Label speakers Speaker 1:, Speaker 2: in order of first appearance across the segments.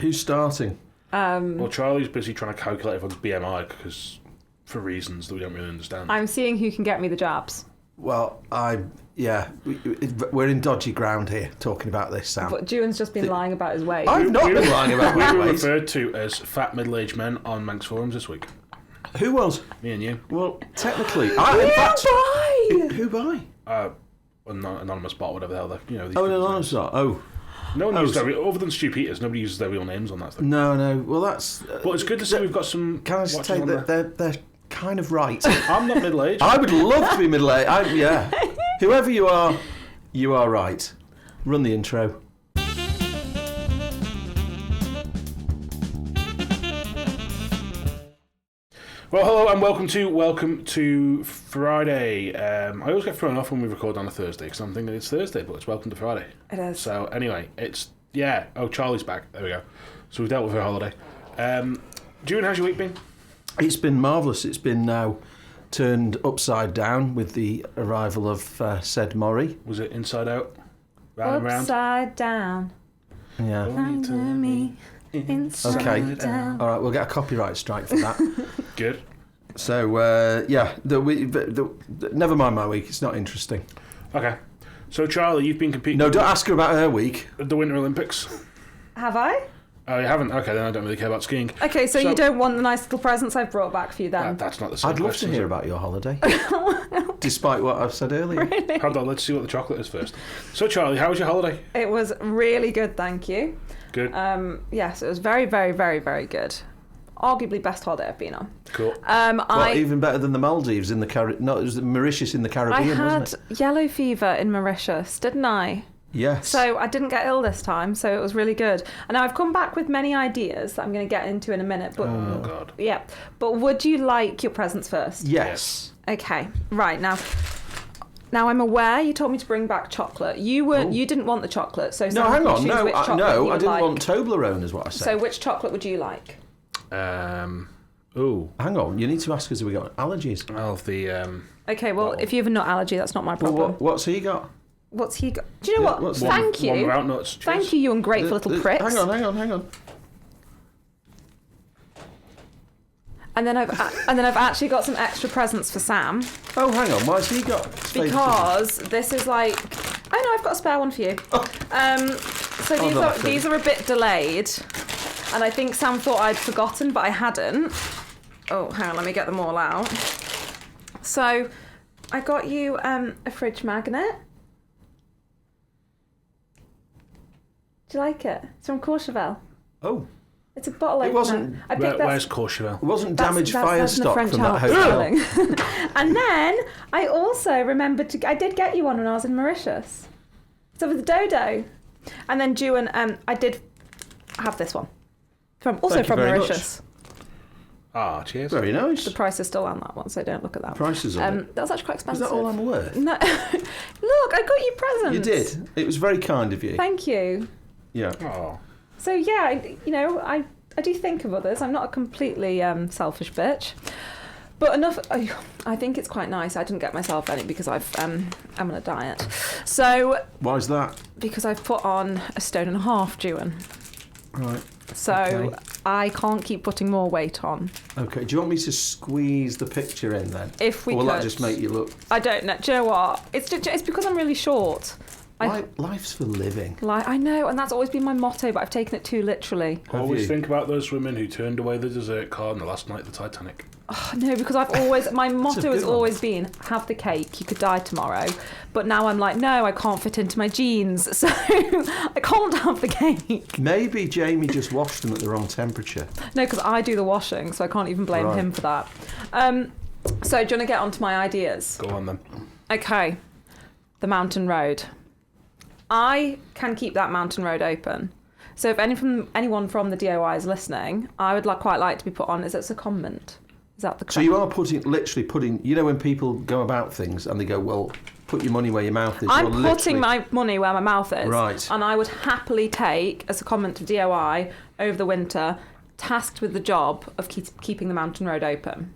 Speaker 1: Who's starting?
Speaker 2: Well, Charlie's busy trying to calculate everyone's BMI because for reasons that we don't really understand.
Speaker 3: I'm seeing who can get me the jabs.
Speaker 1: Well, we're in dodgy ground here talking about this, Sam.
Speaker 3: But Juan's just been lying about his weight.
Speaker 1: I've not been lying about my
Speaker 2: We were
Speaker 1: weight.
Speaker 2: referred to as fat middle-aged men on Manx forums this week.
Speaker 1: Who was?
Speaker 2: Me and you.
Speaker 1: Well, technically,
Speaker 3: Who by?
Speaker 1: Who by?
Speaker 2: Anonymous bot, whatever the hell. These
Speaker 1: Oh, an
Speaker 2: people's
Speaker 1: anonymous
Speaker 2: names.
Speaker 1: bot. Oh.
Speaker 2: No one uses other than stupitas, nobody uses their real names on that thing.
Speaker 1: No. Well, that's...
Speaker 2: But it's good to see we've got some...
Speaker 1: Can I just take that they're kind of right.
Speaker 2: I'm not middle-aged.
Speaker 1: I would love to be middle-aged. Yeah. Whoever you are right. Run the intro.
Speaker 2: Well, hello and welcome to Friday. I always get thrown off when we record on a Thursday because I'm thinking it's Thursday, but it's welcome to Friday.
Speaker 3: It is.
Speaker 2: So anyway, Oh, Charlie's back. There we go. So we've dealt with her holiday. Juan, how's your week been?
Speaker 1: It's been marvellous. It's been now turned upside down with the arrival of said Maury.
Speaker 2: Was it inside out? Round and round?
Speaker 3: Upside down.
Speaker 1: Yeah.
Speaker 3: Under me. Inside
Speaker 1: Okay.
Speaker 3: down.
Speaker 1: All right, we'll get a copyright strike for that.
Speaker 2: Good.
Speaker 1: So, never mind my week. It's not interesting.
Speaker 2: Okay. So Charlie, you've been competing...
Speaker 1: No, don't ask her about her week.
Speaker 2: at the Winter Olympics.
Speaker 3: Have I?
Speaker 2: Oh, you haven't? Okay, then I don't really care about skiing.
Speaker 3: Okay, so you don't want the nice little presents I've brought back for you then?
Speaker 2: That's not the same
Speaker 1: I'd love to
Speaker 2: question,
Speaker 1: hear
Speaker 2: is it?
Speaker 1: about your holiday. Despite what I've said earlier.
Speaker 3: Really?
Speaker 2: Hold on, let's see what the chocolate is first. So Charlie, how was your holiday?
Speaker 3: It was really good, thank you.
Speaker 2: Good.
Speaker 3: Yes, it was very, very, very, very good. Arguably best holiday I've been on.
Speaker 2: Cool.
Speaker 1: Even better than the Maldives in the Caribbean. No, it was Mauritius in the
Speaker 3: I
Speaker 1: Caribbean,
Speaker 3: had
Speaker 1: wasn't it?
Speaker 3: yellow fever in Mauritius, didn't I?
Speaker 1: Yes.
Speaker 3: So I didn't get ill this time, so it was really good. And now I've come back with many ideas that I'm going to get into in a minute. But
Speaker 2: Oh, God.
Speaker 3: yeah. But would you like your presents first?
Speaker 1: Yes.
Speaker 3: Okay. Right now. Now I'm aware you told me to bring back chocolate. You weren't. You didn't want the chocolate. So
Speaker 1: No,
Speaker 3: Sam
Speaker 1: hang
Speaker 3: can
Speaker 1: on.
Speaker 3: choose
Speaker 1: No,
Speaker 3: which chocolate you
Speaker 1: I
Speaker 3: would
Speaker 1: didn't
Speaker 3: like.
Speaker 1: want Toblerone, is what I said.
Speaker 3: So which chocolate would you like?
Speaker 2: Ooh.
Speaker 1: Hang on. You need to ask us if we got allergies.
Speaker 2: Well, the...
Speaker 3: Okay. Well, if you have a nut allergy, that's not my
Speaker 1: Well,
Speaker 3: problem.
Speaker 1: what's he got?
Speaker 3: What's he got? Do you know what?
Speaker 1: what's
Speaker 3: Thank
Speaker 2: one
Speaker 3: you.
Speaker 2: without nuts.
Speaker 3: Thank
Speaker 2: Cheers.
Speaker 3: you, you ungrateful little pricks.
Speaker 1: Hang on.
Speaker 3: And then I've actually got some extra presents for Sam
Speaker 1: Oh, hang on. Why's he got?
Speaker 3: because this is like. Oh no, I've got a spare one for you. So these are a bit delayed, and I think Sam thought I'd forgotten, but I hadn't. Oh, hang on, let me get them all out. So, I got you a fridge magnet. Do you like it? It's from Courchevel.
Speaker 1: Oh,
Speaker 3: It's a bottle
Speaker 1: It
Speaker 3: opener.
Speaker 1: wasn't-
Speaker 3: I picked that.
Speaker 2: Where's Courchevel?
Speaker 1: it wasn't
Speaker 3: That's-
Speaker 1: damaged
Speaker 3: that's-
Speaker 1: fire
Speaker 3: that's in the
Speaker 1: stock
Speaker 3: French
Speaker 1: from that
Speaker 3: Alps,
Speaker 1: hotel.
Speaker 3: darling. And then I also remembered I did get you one when I was in Mauritius. So with the dodo. And then Juan, I did have this one.
Speaker 1: Thank you
Speaker 3: From
Speaker 1: very much.
Speaker 3: Mauritius.
Speaker 2: Ah, cheers.
Speaker 1: Very nice.
Speaker 3: The price is still on that one, so don't look at that.
Speaker 1: Prices on it.
Speaker 3: That was actually quite
Speaker 1: Is
Speaker 3: expensive.
Speaker 1: that all I'm worth?
Speaker 3: No. Look, I got you presents.
Speaker 1: You did. It was very kind of you.
Speaker 3: Thank you.
Speaker 1: Yeah.
Speaker 2: Oh.
Speaker 3: So yeah, I do think of others. I'm not a completely selfish bitch. But enough. I think it's quite nice. I didn't get myself any because I'm on a diet. So
Speaker 1: Why is that?
Speaker 3: because I've put on 1.5 stone, Juan.
Speaker 1: Right.
Speaker 3: So
Speaker 1: Okay.
Speaker 3: I can't keep putting more weight on.
Speaker 1: Okay. Do you want me to squeeze the picture in then?
Speaker 3: If we
Speaker 1: or will that
Speaker 3: could.
Speaker 1: just make you look?
Speaker 3: I don't know. Do you know what? It's because I'm really short.
Speaker 1: Life's for living.
Speaker 3: I know, and that's always been my motto, but I've taken it too literally.
Speaker 2: Always
Speaker 1: you?
Speaker 2: think about those women who turned away the dessert card on the last night of the Titanic.
Speaker 3: Oh, no, because I've always my motto has
Speaker 1: good one.
Speaker 3: always been have the cake. You could die tomorrow, but now I'm like, no, I can't fit into my jeans, so I can't have the cake.
Speaker 1: Maybe Jamie just washed them at the wrong temperature.
Speaker 3: No, because I do the washing, so I can't even blame
Speaker 1: Right.
Speaker 3: him for that. So do you want to get onto my ideas?
Speaker 2: Go on then.
Speaker 3: Okay, the mountain road. I can keep that mountain road open. So if anyone from the DOI is listening, I would quite like to be put on as a secondment. Is that the correct?
Speaker 1: So you are literally putting. You know when people go about things and they go, well, put your money where your mouth is.
Speaker 3: I'm
Speaker 1: You're
Speaker 3: putting
Speaker 1: literally-
Speaker 3: my money where my mouth is.
Speaker 1: Right.
Speaker 3: And I would happily take, as a comment to DOI over the winter, tasked with the job of keeping the mountain road open.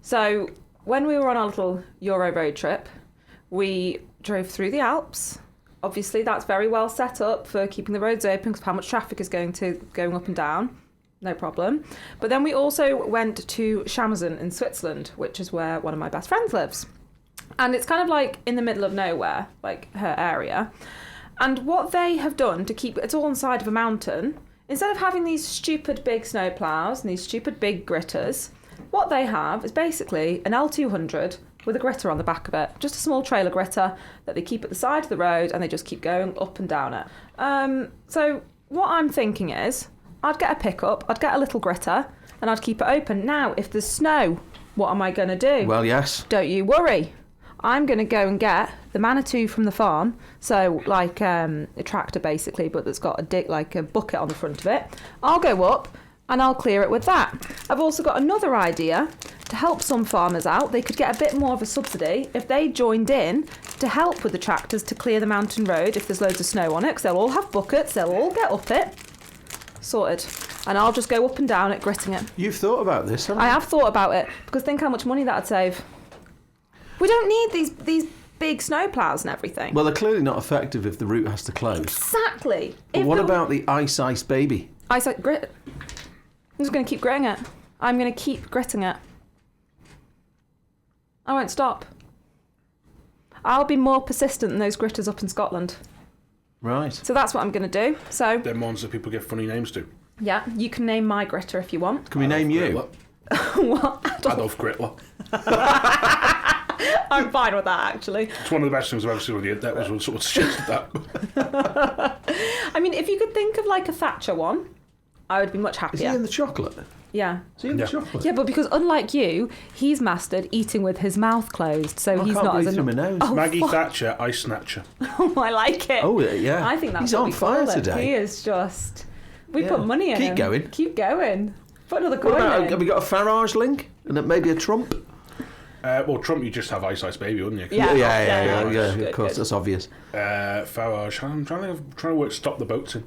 Speaker 3: So when we were on our little Euro road trip, we drove through the Alps, obviously that's very well set up for keeping the roads open because how much traffic is going up and down. No problem. But then we also went to Shamsen in Switzerland, which is where one of my best friends lives. And it's kind of like in the middle of nowhere, like her area. And what they have done to keep it's all on the side of a mountain, instead of having these stupid big snow ploughs and these stupid big gritters, what they have is basically an L200 with a gritter on the back of it. Just a small trailer gritter that they keep at the side of the road and they just keep going up and down it. So what I'm thinking is, I'd get a pickup, I'd get a little gritter, and I'd keep it open. Now, if there's snow, what am I going to do?
Speaker 1: Well, yes.
Speaker 3: Don't you worry. I'm going to go and get the Manitou from the farm, so like a tractor basically, but that's got a bucket on the front of it. I'll go up and I'll clear it with that. I've also got another idea to help some farmers out. They could get a bit more of a subsidy if they joined in to help with the tractors to clear the mountain road if there's loads of snow on it, because they'll all have buckets, they'll all get up it. Sorted. And I'll just go up and down it, gritting it.
Speaker 1: You've thought about this, haven't you?
Speaker 3: I have thought about it, because think how much money that'd save. We don't need these big snow ploughs and everything.
Speaker 1: Well, they're clearly not effective if the route has to close.
Speaker 3: Exactly.
Speaker 1: But what about the ice baby?
Speaker 3: Ice grit. I'm just going to keep gritting it. I'm going to keep gritting it. I won't stop. I'll be more persistent than those gritters up in Scotland.
Speaker 1: Right.
Speaker 3: So that's what I'm going to do. So
Speaker 2: Them ones that people give funny names to.
Speaker 3: yeah, you can name my gritter if you want.
Speaker 1: Can we name you?
Speaker 3: What?
Speaker 2: Adolf Gritler.
Speaker 3: I'm fine with that, actually.
Speaker 2: It's one of the best things I've ever seen on the internet. That was what sort of suggested that.
Speaker 3: I mean, if you could think of like a Thatcher one, I would be much
Speaker 1: Is
Speaker 3: happier.
Speaker 1: he in the chocolate?
Speaker 3: Yeah.
Speaker 1: Is he in
Speaker 2: Yeah.
Speaker 1: the chocolate?
Speaker 3: Yeah, but because unlike you, he's mastered eating with his mouth closed, so
Speaker 1: I
Speaker 3: he's
Speaker 1: can't
Speaker 3: not
Speaker 1: breathe
Speaker 3: as
Speaker 1: through my nose.
Speaker 3: Oh,
Speaker 2: Maggie
Speaker 3: fuck.
Speaker 2: Thatcher, Ice Snatcher.
Speaker 3: Oh, I like it.
Speaker 1: Oh, yeah.
Speaker 3: I think that's
Speaker 1: He's
Speaker 3: what
Speaker 1: on
Speaker 3: we
Speaker 1: fire
Speaker 3: call it.
Speaker 1: today.
Speaker 3: He is just. We
Speaker 1: Yeah.
Speaker 3: put money in
Speaker 1: Keep
Speaker 3: him.
Speaker 1: going.
Speaker 3: Keep going. Put another
Speaker 1: What
Speaker 3: coin
Speaker 1: about,
Speaker 3: in.
Speaker 1: have we got a Farage link? And then maybe a Trump?
Speaker 2: Well, Trump, you just have Ice Baby, wouldn't you?
Speaker 3: Yeah.
Speaker 1: Yeah,
Speaker 3: Good,
Speaker 1: of course,
Speaker 3: good.
Speaker 1: that's obvious.
Speaker 2: Farage, I'm trying to work Stop the Boats in.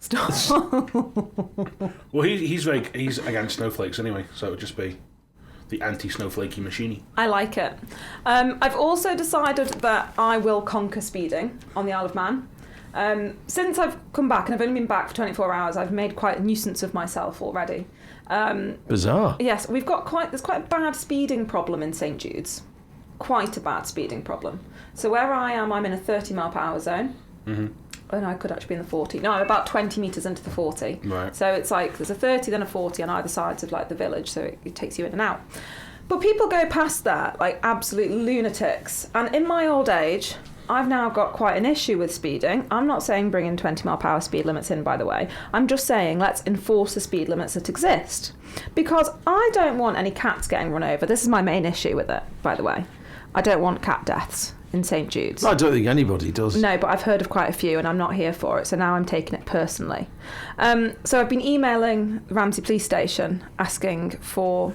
Speaker 3: Stop.
Speaker 2: Well, he's against snowflakes anyway, so it would just be the anti-snowflakey machine.
Speaker 3: I like it. I've also decided that I will conquer speeding on the Isle of Man. Since I've come back, and I've only been back for 24 hours, I've made quite a nuisance of myself already.
Speaker 1: Bizarre.
Speaker 3: Yes, there's quite a bad speeding problem in St Jude's. Quite a bad speeding problem. So where I am, I'm in a 30 mile per hour zone.
Speaker 2: Mm-hmm.
Speaker 3: Oh no, I could actually be in the 40. No, I'm about 20 metres into the 40.
Speaker 2: Right.
Speaker 3: So it's like there's a 30 then a 40 on either sides of like the village, so it takes you in and out. But people go past that like absolute lunatics. And in my old age, I've now got quite an issue with speeding. I'm not saying bring in 20 mile per hour speed limits in, by the way. I'm just saying let's enforce the speed limits that exist. Because I don't want any cats getting run over. This is my main issue with it, by the way. I don't want cat deaths in St Jude's.
Speaker 1: I don't think anybody does.
Speaker 3: No, but I've heard of quite a few and I'm not here for it, so now I'm taking it personally. So I've been emailing Ramsey Police Station asking for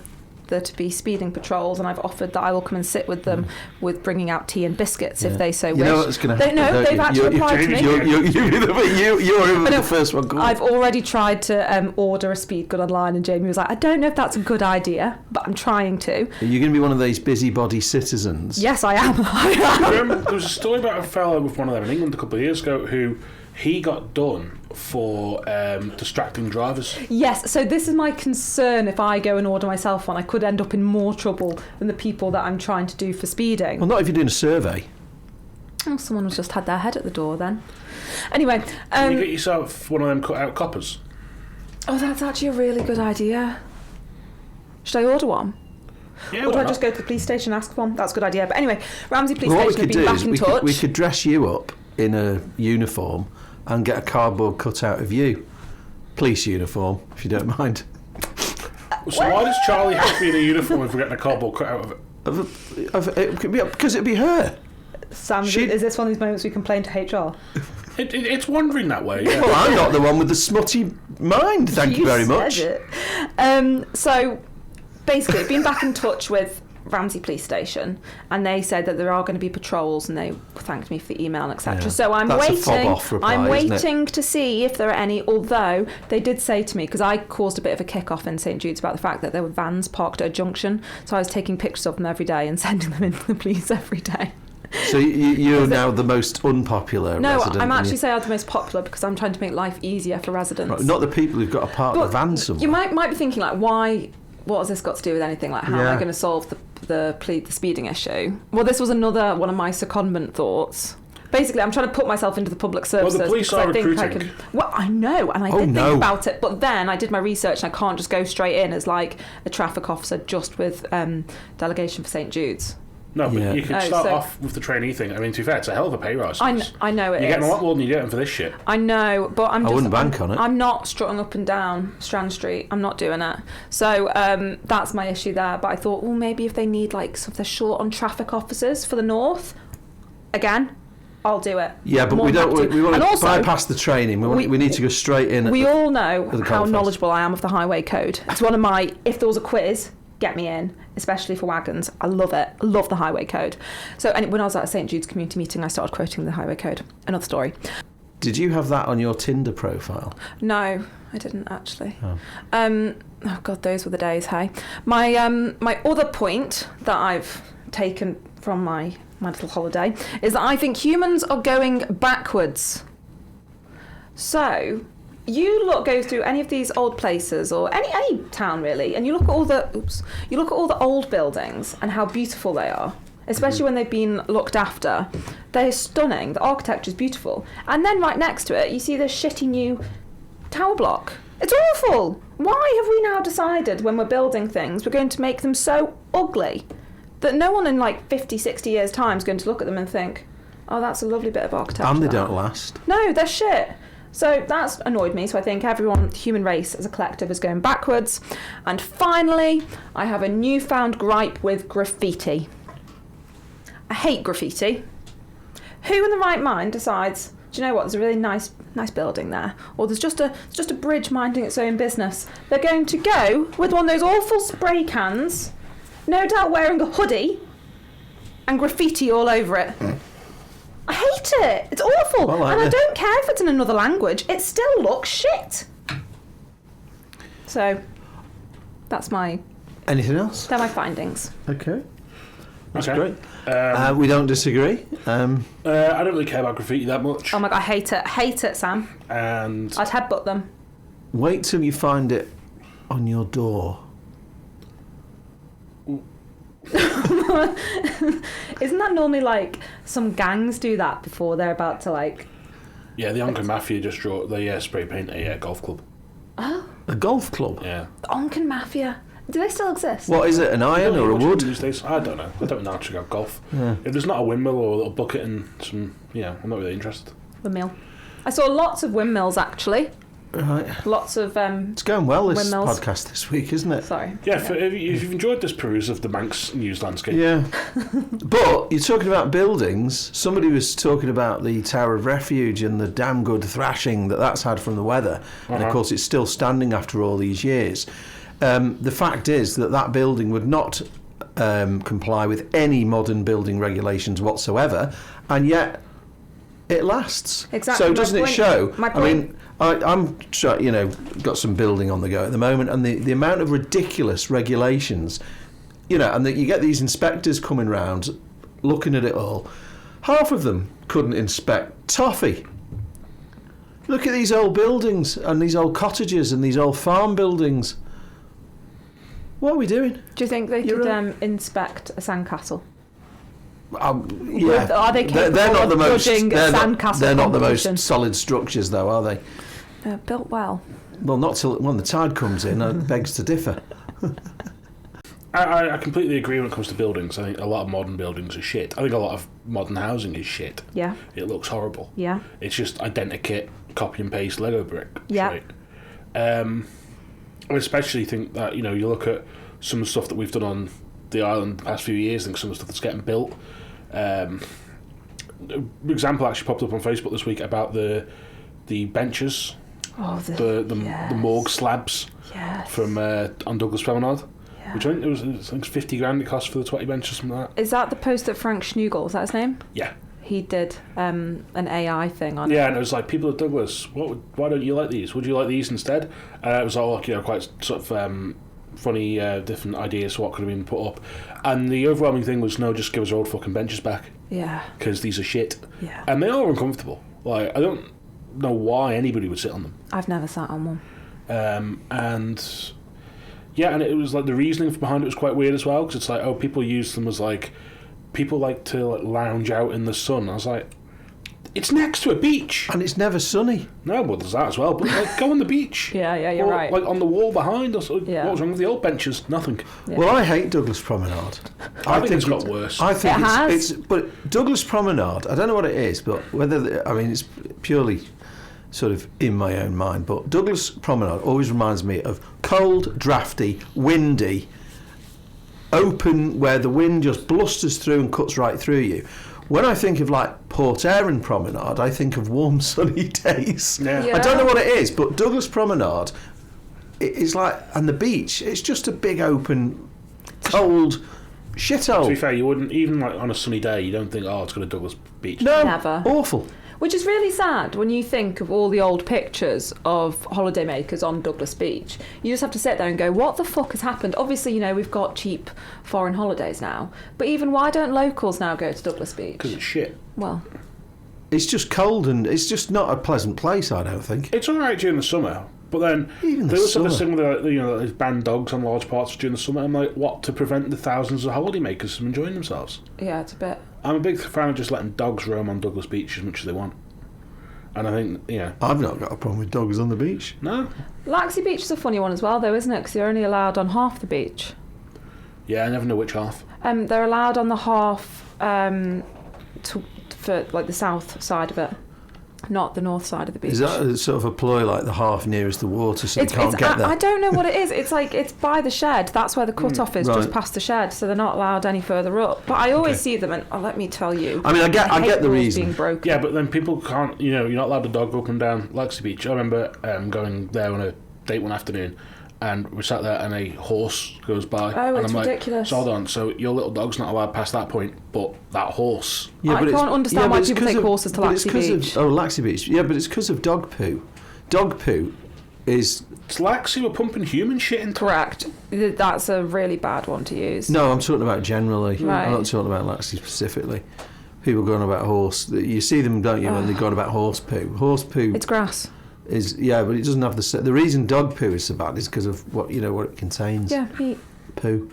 Speaker 3: there to be speeding patrols, and I've offered that I will come and sit with them with bringing out tea and biscuits if they so wish.
Speaker 1: You know what's going to happen?
Speaker 3: No, they've actually replied to me.
Speaker 1: You're the first one called.
Speaker 3: I've already tried to order a speed gun online, and Jamie was like, I don't know if that's a good idea, but I'm trying to.
Speaker 1: Are you going to be one of these busybody citizens?
Speaker 3: Yes, I am. I am.
Speaker 2: Remember, there was a story about a fellow with one of them in England a couple of years ago who he got done for distracting drivers.
Speaker 3: Yes, so this is my concern. If I go and order myself one, I could end up in more trouble than the people that I'm trying to do for speeding.
Speaker 1: Well, not if you're doing a survey.
Speaker 3: Oh, someone has just had their head at the door then. Anyway.
Speaker 2: Can you get yourself one of them cut out coppers?
Speaker 3: Oh, that's actually a really good idea. Should I order one?
Speaker 2: Yeah,
Speaker 3: Or do
Speaker 2: why
Speaker 3: I just
Speaker 2: not?
Speaker 3: go to the police station and ask for one? That's a good idea. But anyway, Ramsey Police
Speaker 1: Well, what we
Speaker 3: Station
Speaker 1: could
Speaker 3: have
Speaker 1: do
Speaker 3: been
Speaker 1: is
Speaker 3: back in touch.
Speaker 1: we could dress you up in a uniform and get a cardboard cutout of you. Police uniform, if you don't mind.
Speaker 2: So why does Charlie have to be in a uniform if we're getting a cardboard cut out of it?
Speaker 1: Because it'd be her.
Speaker 3: Sam,
Speaker 1: She-
Speaker 3: is this one of these moments we complain to HR?
Speaker 2: It's wandering that way. Yeah.
Speaker 1: Well, I'm not the one with the smutty mind, thank you very much.
Speaker 3: Said it. So basically, I've been back in touch with Ramsey Police Station, and they said that there are going to be patrols, and they thanked me for the email and etc.
Speaker 1: Yeah.
Speaker 3: So I'm
Speaker 1: That's a
Speaker 3: waiting.
Speaker 1: fob-off reply,
Speaker 3: I'm
Speaker 1: isn't it?
Speaker 3: waiting to see if there are any. Although they did say to me, because I caused a bit of a kick-off in St Jude's about the fact that there were vans parked at a junction, so I was taking pictures of them every day and sending them in to the police every day.
Speaker 1: So you're now the most unpopular
Speaker 3: No,
Speaker 1: resident.
Speaker 3: I'm actually saying I'm the most popular because I'm trying to make life easier for residents.
Speaker 1: Right, not the people who've got to park the van somewhere.
Speaker 3: You might be thinking, like, why? What has this got to do with anything? Like, how am I going to solve the speeding issue? Well, this was another one of my secondment thoughts. Basically, I'm trying to put myself into the public services.
Speaker 2: Well, the police are recruiting.
Speaker 3: Well, I know, and I did think about it, but then I did my research, and I can't just go straight in as like a traffic officer just with delegation for St Jude's.
Speaker 2: No, but you could start off with the trainee thing. I mean, to be fair, it's a hell of a pay rise.
Speaker 3: I know it is.
Speaker 2: You're getting a lot more than you're getting for this shit.
Speaker 3: I know, but I
Speaker 1: wouldn't bank on it.
Speaker 3: I'm not strutting up and down Strand Street. I'm not doing it. So that's my issue there. But I thought, well, maybe if they need, like, so if they're short on traffic officers for the north, again, I'll do it.
Speaker 1: Yeah, but we want to bypass the training. We need to go straight in.
Speaker 3: We all know how knowledgeable I am of the highway code. It's one of my, if there was a quiz, get me in, especially for wagons. I love it. I love the highway code. So when I was at a St Jude's community meeting, I started quoting the highway code. Another story.
Speaker 1: Did you have that on your Tinder profile?
Speaker 3: No, I didn't actually. Oh God, those were the days, hey. My other point that I've taken from my little holiday is that I think humans are going backwards. So you go through any of these old places or any town really, and you look at all the old buildings and how beautiful they are, especially when they've been looked after. They're stunning. The architecture is beautiful, and then right next to it you see this shitty new tower block. It's awful. Why have we now decided when we're building things we're going to make them so ugly that no one in like 50, 60 years time is going to look at them and think, oh, that's a lovely bit of architecture.
Speaker 1: And they don't last.
Speaker 3: No, they're shit. So that's annoyed me. So I think everyone, the human race as a collective, is going backwards. And finally, I have a newfound gripe with graffiti. I hate graffiti. Who in the right mind decides, do you know what, there's a really nice building there, or there's just a bridge minding its own business. They're going to go with one of those awful spray cans, no doubt wearing a hoodie, and graffiti all over it. I hate it. It's awful. I don't care if it's in another language. It still looks shit. So, that's my...
Speaker 1: Anything else?
Speaker 3: They're my findings.
Speaker 1: Okay. That's
Speaker 2: Okay.
Speaker 1: great. We don't disagree.
Speaker 2: I don't really care about graffiti that much.
Speaker 3: Oh my God, I hate it. Hate it, Sam.
Speaker 2: And
Speaker 3: I'd headbutt them.
Speaker 1: Wait till you find it on your door.
Speaker 3: Isn't that normally like some gangs do that before they're about to like...
Speaker 2: Yeah, the Onken Mafia just spray paint a golf club.
Speaker 3: Oh.
Speaker 1: A golf club?
Speaker 2: Yeah.
Speaker 3: The Onken Mafia. Do they still exist?
Speaker 1: What is it, an iron or a wood?
Speaker 2: These days? I don't know. I don't know actually about golf.
Speaker 1: Yeah.
Speaker 2: If there's not a windmill or a little bucket and some... Yeah, I'm not really interested.
Speaker 3: Windmill. I saw lots of windmills actually.
Speaker 1: Right.
Speaker 3: Lots of
Speaker 1: It's going well, this
Speaker 3: windmills.
Speaker 1: podcast this week, isn't it?
Speaker 3: Sorry.
Speaker 2: Yeah, if you've enjoyed this peruse of the Manx news landscape.
Speaker 1: Yeah. But you're talking about buildings. Somebody was talking about the Tower of Refuge and the damn good thrashing that's had from the weather. And of course it's still standing after all these years. The fact is that building would not comply with any modern building regulations whatsoever, and yet it lasts.
Speaker 3: Exactly.
Speaker 1: So doesn't it show?
Speaker 3: My point.
Speaker 1: I mean, I'm got some building on the go at the moment, and the amount of ridiculous regulations, and that you get these inspectors coming round, looking at it all. Half of them couldn't inspect toffee. Look at these old buildings and these old cottages and these old farm buildings. What are we doing?
Speaker 3: Do you think they could inspect a sandcastle?
Speaker 1: Yeah.
Speaker 3: Are they capable
Speaker 1: they're not
Speaker 3: of
Speaker 1: the most,
Speaker 3: judging a sandcastle?
Speaker 1: They're not the
Speaker 3: competition?
Speaker 1: most solid structures, though, are they?
Speaker 3: They're built well.
Speaker 1: Well, not till when the tide comes in. It begs to differ.
Speaker 2: I completely agree when it comes to buildings. I think a lot of modern buildings are shit. I think a lot of modern housing is shit.
Speaker 3: Yeah.
Speaker 2: It looks horrible.
Speaker 3: Yeah.
Speaker 2: It's just identikit, copy and paste Lego brick.
Speaker 3: Yeah.
Speaker 2: Right? I especially think that, you look at some of the stuff that we've done on the island the past few years, I think some of the stuff that's getting built. An example actually popped up on Facebook this week about the benches, the morgue slabs from on Douglas Promenade.
Speaker 3: Yeah.
Speaker 2: Which I think it was 50 grand it cost for the 20 benches or something like that.
Speaker 3: Is that the post that Frank Schnugel, is that his name?
Speaker 2: Yeah.
Speaker 3: He did an AI thing on it.
Speaker 2: Yeah, and it was like, people at Douglas, why don't you like these? Would you like these instead? It was all like, quite sort of funny different ideas for what could have been put up, and the overwhelming thing was no, just give us our old fucking benches back.
Speaker 3: Yeah.
Speaker 2: Because these are shit.
Speaker 3: Yeah.
Speaker 2: And they are uncomfortable. Like, I don't know why anybody would sit on them.
Speaker 3: I've never sat on one.
Speaker 2: And yeah, and it was like the reasoning behind it was quite weird as well, because it's like, oh, people use them as like, people like to like lounge out in the sun. I was like, it's next to a beach.
Speaker 1: And it's never sunny.
Speaker 2: No, well, there's that as well. But like, go on the beach.
Speaker 3: Yeah, you're right.
Speaker 2: Like on the wall behind us.
Speaker 3: Yeah.
Speaker 2: What was wrong with the old benches? Nothing.
Speaker 3: Yeah.
Speaker 1: Well, I hate Douglas Promenade.
Speaker 2: I think it's got worse.
Speaker 1: I think
Speaker 3: It has.
Speaker 1: but Douglas Promenade, I don't know what it is, but it's purely sort of in my own mind, but Douglas Promenade always reminds me of cold, drafty, windy, open, where the wind just blusters through and cuts right through you. When I think of like Port Erin Promenade, I think of warm, sunny days.
Speaker 2: Yeah.
Speaker 1: I don't know what it is, but Douglas Promenade, it's like, and the beach, it's just a big open, cold shithole.
Speaker 2: To be fair, you wouldn't, even like on a sunny day, you don't think, oh, it's got a Douglas Beach.
Speaker 1: No,
Speaker 3: Never.
Speaker 1: Awful.
Speaker 3: Which is really sad when you think of all the old pictures of holidaymakers on Douglas Beach. You just have to sit there and go, what the fuck has happened? Obviously, you know, we've got cheap foreign holidays now. But even why don't locals now go to Douglas Beach?
Speaker 2: Because it's shit.
Speaker 3: Well,
Speaker 1: It's just cold and it's just not a pleasant place, I don't think.
Speaker 2: It's all right during the summer, but then
Speaker 1: Even the
Speaker 2: they also have this
Speaker 1: summer.
Speaker 2: thing with, you know, like, ban dogs on large parts during the summer. I'm like, what, to prevent the thousands of holidaymakers from enjoying themselves?
Speaker 3: yeah, it's a bit...
Speaker 2: I'm a big fan of just letting dogs roam on Douglas Beach as much as they want. And I think, yeah.
Speaker 1: I've not got a problem with dogs on the beach.
Speaker 2: No?
Speaker 3: Laxey Beach is a funny one as well, though, isn't it? Because you're only allowed on half the beach.
Speaker 2: Yeah, I never know which half.
Speaker 3: They're allowed on the half for like the south side of it, not the north side of the beach.
Speaker 1: Is that a sort of a ploy, like the half nearest the water, so you can't get there?
Speaker 3: I don't know what it is. It's like it's by the shed. That's where the cut-off is,
Speaker 1: right.
Speaker 3: just past the shed, so they're not allowed any further up. But I always see them, and let me tell you.
Speaker 1: I mean, I get the
Speaker 3: rules
Speaker 1: reason.
Speaker 3: being broken.
Speaker 2: Yeah, but then people can't, you know, you're not allowed to dog up and down Laxey Beach. I remember going there on a date one afternoon, and we sat there and a horse goes by.
Speaker 3: Oh,
Speaker 2: and
Speaker 3: it's
Speaker 2: I'm like,
Speaker 3: ridiculous.
Speaker 2: so hold on, so your little dog's not allowed past that point, but that horse.
Speaker 1: Yeah,
Speaker 3: I
Speaker 1: but
Speaker 3: can't understand why
Speaker 1: but it's
Speaker 3: people
Speaker 1: 'cause
Speaker 3: take horses to
Speaker 1: but it's
Speaker 3: Laxey
Speaker 1: 'cause
Speaker 3: Beach.
Speaker 1: Laxey Beach. Yeah, but it's because of dog poo. Dog poo is...
Speaker 2: It's Laxey, we're pumping human shit into.
Speaker 3: Correct. That's a really bad one to use.
Speaker 1: No, I'm talking about generally.
Speaker 3: Right.
Speaker 1: I'm not talking about Laxey specifically. People going about horse. You see them, don't you, when they're going about horse poo. Horse poo
Speaker 3: It's grass.
Speaker 1: is... Yeah, but it doesn't have the reason dog poo is so bad is because of what it contains.
Speaker 3: Yeah, Pete.
Speaker 1: Poo.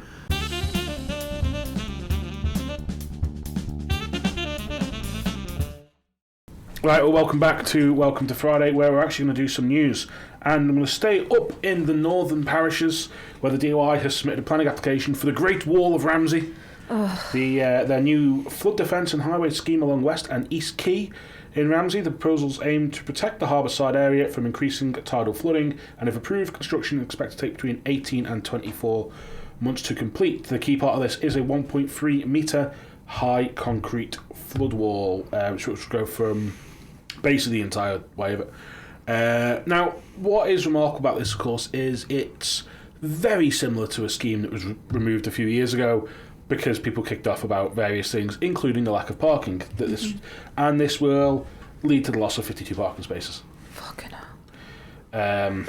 Speaker 2: Right, well, welcome to Friday, where we're actually going to do some news. And I'm going to stay up in the northern parishes, where the DOI has submitted a planning application for the Great Wall of Ramsey, their new flood defence and highway scheme along West and East Quay. In Ramsey, the proposals aim to protect the harbour side area from increasing tidal flooding, and if approved, construction is expected to take between 18 and 24 months to complete. The key part of this is a 1.3 metre high concrete flood wall, which will go from basically the entire way of it. Now, what is remarkable about this, of course, is it's very similar to a scheme that was removed a few years ago because people kicked off about various things, including the lack of parking. And this will lead to the loss of 52 parking spaces.
Speaker 3: Fucking hell.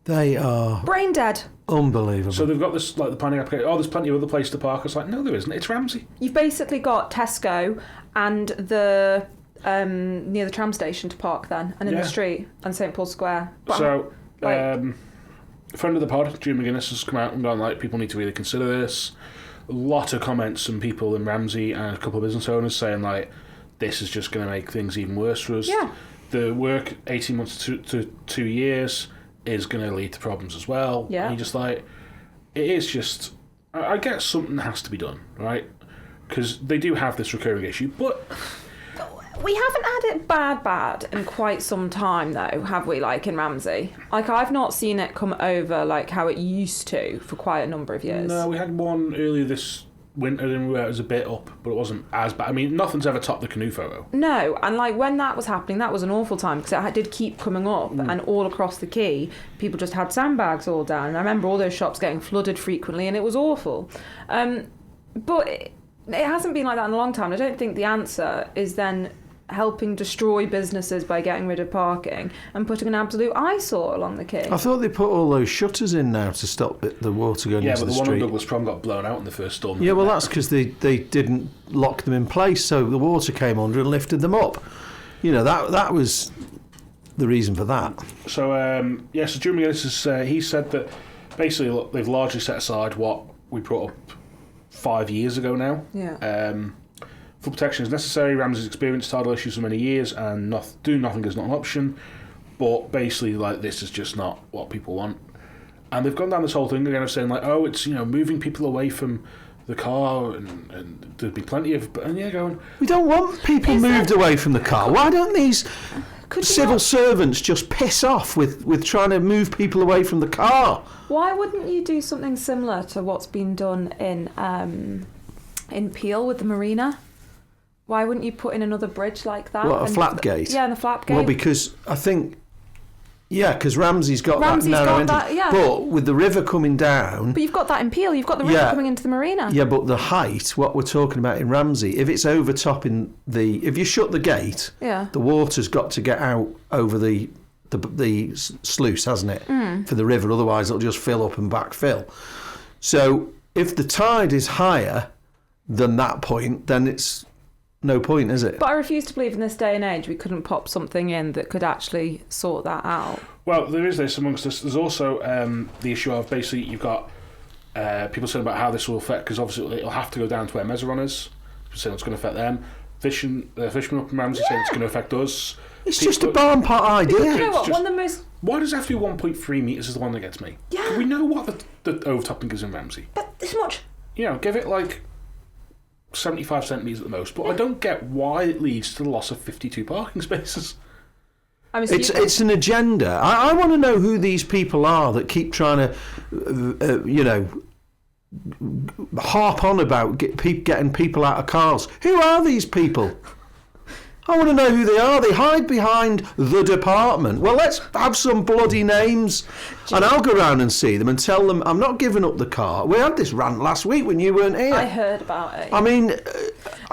Speaker 1: They are
Speaker 3: Brain dead.
Speaker 1: unbelievable.
Speaker 2: So they've got this, like the planning application. Oh, there's plenty of other places to park. It's like, no, there isn't. It's Ramsey.
Speaker 3: You've basically got Tesco and the near the tram station to park then, and in the street and St Paul's Square. But
Speaker 2: So,
Speaker 3: like-
Speaker 2: a friend of the pod, Jim McGuinness, has come out and gone like, people need to really consider this. A lot of comments from people in Ramsey and a couple of business owners saying like, this is just going to make things even worse for us.
Speaker 3: Yeah.
Speaker 2: The work, 18 months to 2 years, is going to lead to problems as well.
Speaker 3: Yeah.
Speaker 2: And you're just like, it is just, I guess something has to be done, right? Because they do have this recurring issue, but
Speaker 3: we haven't had it bad in quite some time though, have we, like in Ramsey? Like I've not seen it come over like how it used to for quite a number of years.
Speaker 2: no, we had one earlier this winter where it was a bit up, but it wasn't as bad. I mean, nothing's ever topped the canoe photo.
Speaker 3: No, and like when that was happening, that was an awful time because it did keep coming up, and all across the quay, people just had sandbags all down. And I remember all those shops getting flooded frequently, and it was awful. But it hasn't been like that in a long time. I don't think the answer is then helping destroy businesses by getting rid of parking and putting an absolute eyesore along the quay.
Speaker 1: I thought they put all those shutters in now to stop the water going into the street.
Speaker 2: Yeah, but the one on Douglas Prom got blown out in the first storm.
Speaker 1: Yeah, well, that's because they didn't lock them in place, so the water came under and lifted them up. You know, that was the reason for that. So,
Speaker 2: so Jeremy Ellis he said that basically look, they've largely set aside what we brought up 5 years ago now.
Speaker 3: Yeah.
Speaker 2: Full protection is necessary. Ramsey's experienced tidal issues for many years, and doing nothing is not an option. But basically, like, this is just not what people want. And they've gone down this whole thing again of saying, like, oh, it's, you know, moving people away from the car, and there'd be plenty of... And yeah, going...
Speaker 1: We don't want people moved away from the car. Why don't these civil servants just piss off with trying to move people away from the car?
Speaker 3: Why wouldn't you do something similar to what's been done in Peel with the marina? Why wouldn't you put in another bridge like that?
Speaker 1: What, a flap gate?
Speaker 3: Yeah, and the flap gate.
Speaker 1: Well, because I think... Yeah, because Ramsey's got that narrow end.
Speaker 3: Yeah.
Speaker 1: But with the river coming down...
Speaker 3: But you've got that in Peel. You've got the river coming into the marina.
Speaker 1: Yeah, but the height, what we're talking about in Ramsey, if it's overtopping if you shut the gate, the water's got to get out over the sluice, hasn't it, for the river? Otherwise, it'll just fill up and backfill. So if the tide is higher than that point, then it's no point, is it?
Speaker 3: But I refuse to believe in this day and age we couldn't pop something in that could actually sort that out.
Speaker 2: Well, there is this amongst us. There's also the issue of basically you've got people saying about how this will affect, because obviously it'll have to go down to where Mersey is. People saying it's going to affect them. Fishermen up in Ramsey saying it's going to affect us.
Speaker 1: It's just a barn pot idea.
Speaker 3: You know what? One of the most...
Speaker 2: Why does it have to be 1.3 metres is the one that gets me?
Speaker 3: Yeah.
Speaker 2: We know what the overtopping is in Ramsey.
Speaker 3: But this much...
Speaker 2: You know, give it like 75 centimetres at the most. But I don't get why it leads to the loss of 52 parking spaces.
Speaker 1: It's an agenda. I want to know who these people are that keep trying to, harp on about getting people out of cars. Who are these people? I want to know who they are. They hide behind the department. Well, let's have some bloody names. And I'll go around and see them and tell them, I'm not giving up the car. We had this rant last week when you weren't here.
Speaker 3: I heard about it.
Speaker 1: I mean...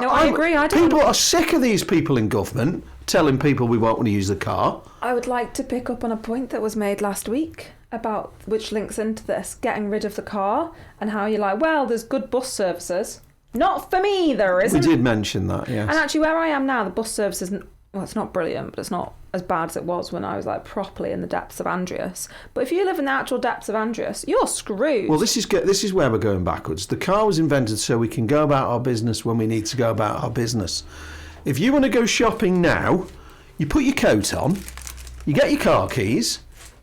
Speaker 3: No, I agree.
Speaker 1: People are sick of these people in government telling people we won't want to use the car.
Speaker 3: I would like to pick up on a point that was made last week about, which links into this, getting rid of the car, and how you're like, well, there's good bus services. Not for me, there isn't.
Speaker 1: We did mention that, yes.
Speaker 3: And actually, where I am now, the bus service isn't... Well, it's not brilliant, but it's not as bad as it was when I was, like, properly in the depths of Andreas. But if you live in the actual depths of Andreas, you're screwed.
Speaker 1: Well, this is where we're going backwards. The car was invented so we can go about our business when we need to go about our business. If you want to go shopping now, you put your coat on, you get your car keys,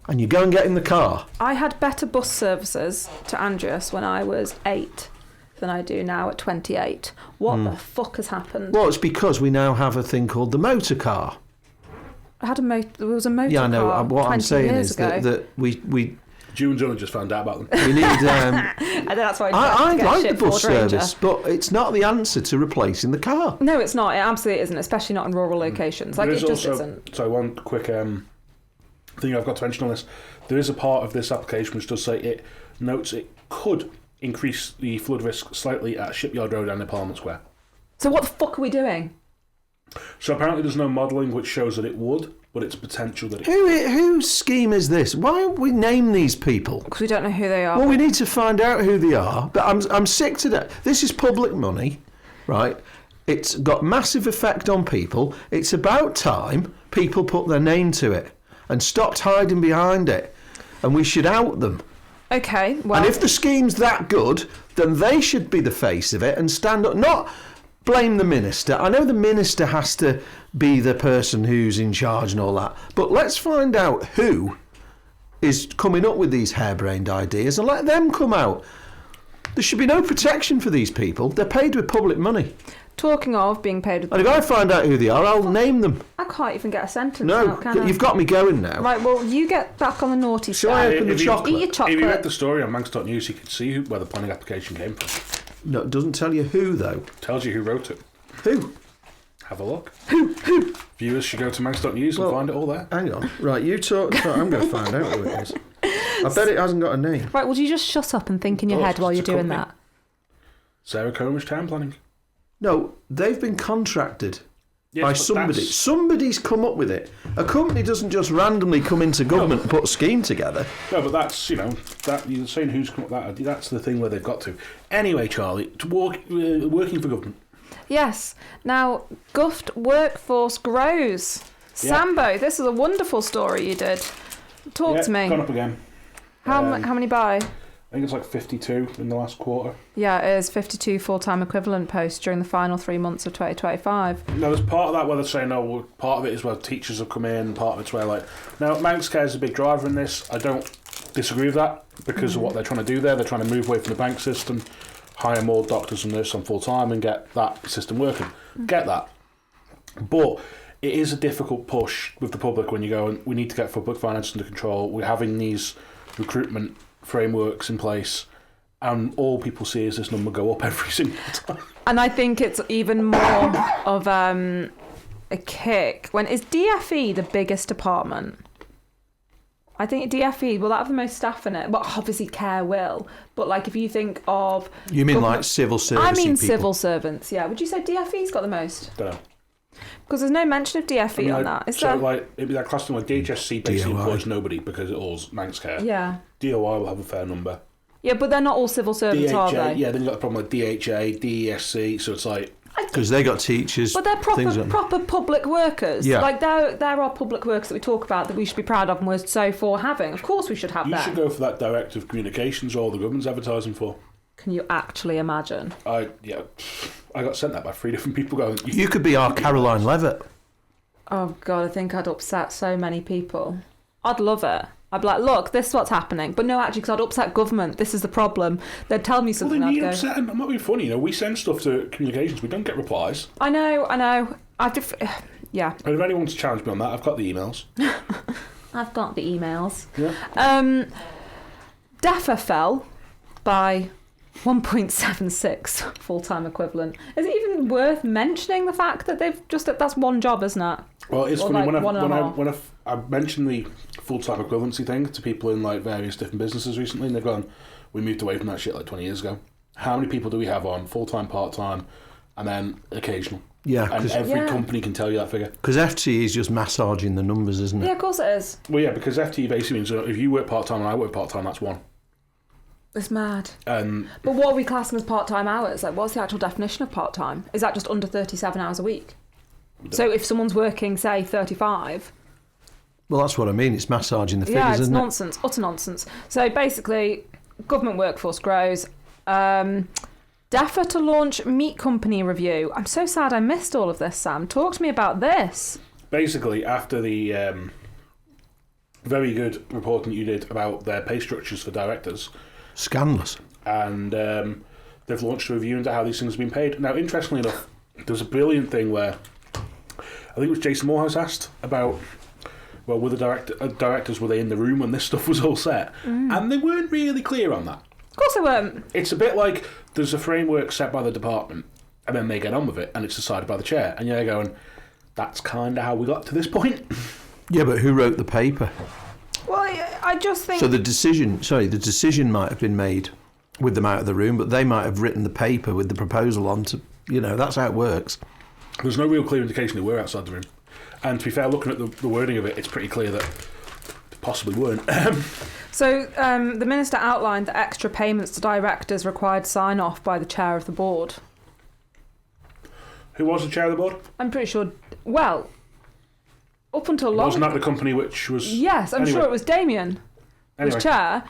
Speaker 1: and you go and get in the car.
Speaker 3: I had better bus services to Andreas when I was 8 than I do now at 28. What the fuck has happened?
Speaker 1: Well, it's because we now have a thing called the motor car.
Speaker 3: There was a motor car.
Speaker 1: Yeah, I know. What I'm saying is
Speaker 3: ago.
Speaker 1: that we
Speaker 2: Ju and John just found out about them.
Speaker 1: we need.
Speaker 3: And that's why
Speaker 1: I like the bus service, but it's not the answer to replacing the car.
Speaker 3: No, it's not. It absolutely isn't, especially not in rural locations. Like, it just isn't.
Speaker 2: So one quick thing I've got to mention on this. There is a part of this application which does say it notes it could increase the flood risk slightly at Shipyard Road and in Parliament Square.
Speaker 3: So what the fuck are we doing?
Speaker 2: So apparently there's no modelling which shows that it would, but it's a potential that it
Speaker 1: Whose scheme is this? Why don't we name these people?
Speaker 3: Because we don't know who they are.
Speaker 1: Well, we need to find out who they are. But I'm sick to death. This is public money, right? It's got massive effect on people. It's about time people put their name to it and stopped hiding behind it. And we should out them.
Speaker 3: Okay, well...
Speaker 1: And if the scheme's that good, then they should be the face of it and stand up. Not blame the minister. I know the minister has to be the person who's in charge and all that. But let's find out who is coming up with these harebrained ideas and let them come out. There should be no protection for these people. They're paid with public money.
Speaker 3: Talking of being paid with...
Speaker 1: And if I find out who they are, I'll name them.
Speaker 3: I can't even get a sentence
Speaker 1: No,
Speaker 3: out, can I?
Speaker 1: You've got me going now.
Speaker 3: Right, well, you get back on the naughty
Speaker 1: Shall I
Speaker 3: side.
Speaker 1: open the chocolate?
Speaker 3: Eat your chocolate.
Speaker 2: If you read the story on Manx.news, you can see where the planning application came from.
Speaker 1: No, it doesn't tell you who, though.
Speaker 2: It tells you who wrote it.
Speaker 1: Who?
Speaker 2: Have a look.
Speaker 1: Who?
Speaker 2: Viewers should go to Manx.news and find it all there.
Speaker 1: Hang on. Right, you talk. I'm going to find out who it is. I bet it hasn't got a name.
Speaker 3: Right, well, you just shut up and think in your head while you're doing that?
Speaker 2: Sarah Comish Town Planning.
Speaker 1: No, they've been contracted by somebody. Somebody's come up with it. A company doesn't just randomly come into government and put a scheme together.
Speaker 2: No, but that's, that you're saying who's come up with that. That's the thing where they've got to. Anyway, Charlie, working for government.
Speaker 3: Yes. Now, Guft workforce grows. Yeah. Sambo, this is a wonderful story you did. Talk to me.
Speaker 2: Gone up again.
Speaker 3: How many by?
Speaker 2: I think it's like 52 in the last quarter.
Speaker 3: Yeah, it is 52 full-time equivalent posts during the final 3 months of 2025.
Speaker 2: Now, there's part of that where they're saying, part of it is where teachers have come in, part of it's where, now, Manx Care is a big driver in this. I don't disagree with that because of what they're trying to do there. They're trying to move away from the bank system, hire more doctors and nurses on full-time and get that system working. Get that. But it is a difficult push with the public when you go, and we need to get public finance under control. We're having these recruitment frameworks in place, and all people see is this number go up every single time.
Speaker 3: And I think it's even more of a kick when is DFE the biggest department? I think DFE will that have the most staff in it. Well, obviously Care will, but if you think of
Speaker 1: you mean like civil service?
Speaker 3: I mean civil servants. Yeah, would you say DFE's got the most?
Speaker 2: Don't know.
Speaker 3: Because there's no mention of DFE on that. Is there?
Speaker 2: It'd be that class thing like DHSC basically employs nobody because it all's Manx Care.
Speaker 3: Yeah.
Speaker 2: DOI will have a fair number.
Speaker 3: Yeah, but they're not all civil servants,
Speaker 2: DHA,
Speaker 3: are they?
Speaker 2: Yeah, then you've got the problem like DHA, DESC, so it's like...
Speaker 1: Because they got teachers.
Speaker 3: But they're proper public workers.
Speaker 1: Yeah.
Speaker 3: There are public workers that we talk about that we should be proud of and we're so for having. Of course we should have that.
Speaker 2: You should go for that director of communications all the government's advertising for.
Speaker 3: Can you actually imagine?
Speaker 2: I got sent that by 3 different people going...
Speaker 1: You could be our Caroline Levitt.
Speaker 3: Oh, God, I think I'd upset so many people. I'd love it. I'd be like, look, this is what's happening. But no, actually, because I'd upset government. This is the problem. They'd tell me something,
Speaker 2: I'd
Speaker 3: go...
Speaker 2: upsetting. I'm not being funny, we send stuff to communications, we don't get replies.
Speaker 3: I know. Yeah.
Speaker 2: And if anyone wants to challenge me on that, I've got the emails.
Speaker 3: I've got the emails.
Speaker 2: Yeah.
Speaker 3: DEFA fell by 1.76 full-time equivalent. Is it even worth mentioning the fact that that's one job, isn't it?
Speaker 2: Well, it's funny when I mentioned the full-time equivalency thing to people in various different businesses recently, and they've gone, we moved away from that shit 20 years ago. How many people do we have on full-time, part-time, and then occasional?
Speaker 1: Yeah,
Speaker 2: and every company can tell you that figure.
Speaker 1: Because FTE is just massaging the numbers, isn't it?
Speaker 3: Yeah, of course it is.
Speaker 2: Well, yeah, because FTE basically means if you work part-time and I work part-time, that's one.
Speaker 3: It's mad.
Speaker 2: But
Speaker 3: what are we classing as part-time hours? What's the actual definition of part-time? Is that just under 37 hours a week? So if someone's working, say, 35...
Speaker 1: Well, that's what I mean. It's massaging the figures,
Speaker 3: isn't it? Yeah, it's
Speaker 1: nonsense.
Speaker 3: Utter nonsense. So basically, government workforce grows. DEFA to launch meat company review. I'm so sad I missed all of this, Sam. Talk to me about this.
Speaker 2: Basically, after the very good reporting you did about their pay structures for directors...
Speaker 1: Scandalous.
Speaker 2: And they've launched a review into how these things have been paid. Now, interestingly enough, there's a brilliant thing where I think it was Jason Morehouse asked about, well, were the directors, were they in the room when this stuff was all set? And they weren't really clear on that.
Speaker 3: Of course they weren't.
Speaker 2: It's a bit like there's a framework set by the department and then they get on with it and it's decided by the chair. And you're going, that's kind of how we got to this point.
Speaker 1: Yeah, but who wrote the paper?
Speaker 3: Well, I just think...
Speaker 1: So the decision might have been made with them out of the room, but they might have written the paper with the proposal on to, that's how it works.
Speaker 2: There's no real clear indication they were outside the room. And to be fair, looking at the wording of it, it's pretty clear that they possibly weren't.
Speaker 3: So the minister outlined that extra payments to directors required sign-off by the chair of the board.
Speaker 2: Who was the chair of the board?
Speaker 3: I'm pretty sure... Well, up until long...
Speaker 2: Wasn't that the company which was...
Speaker 3: Yes, I'm sure it was Damien was chair.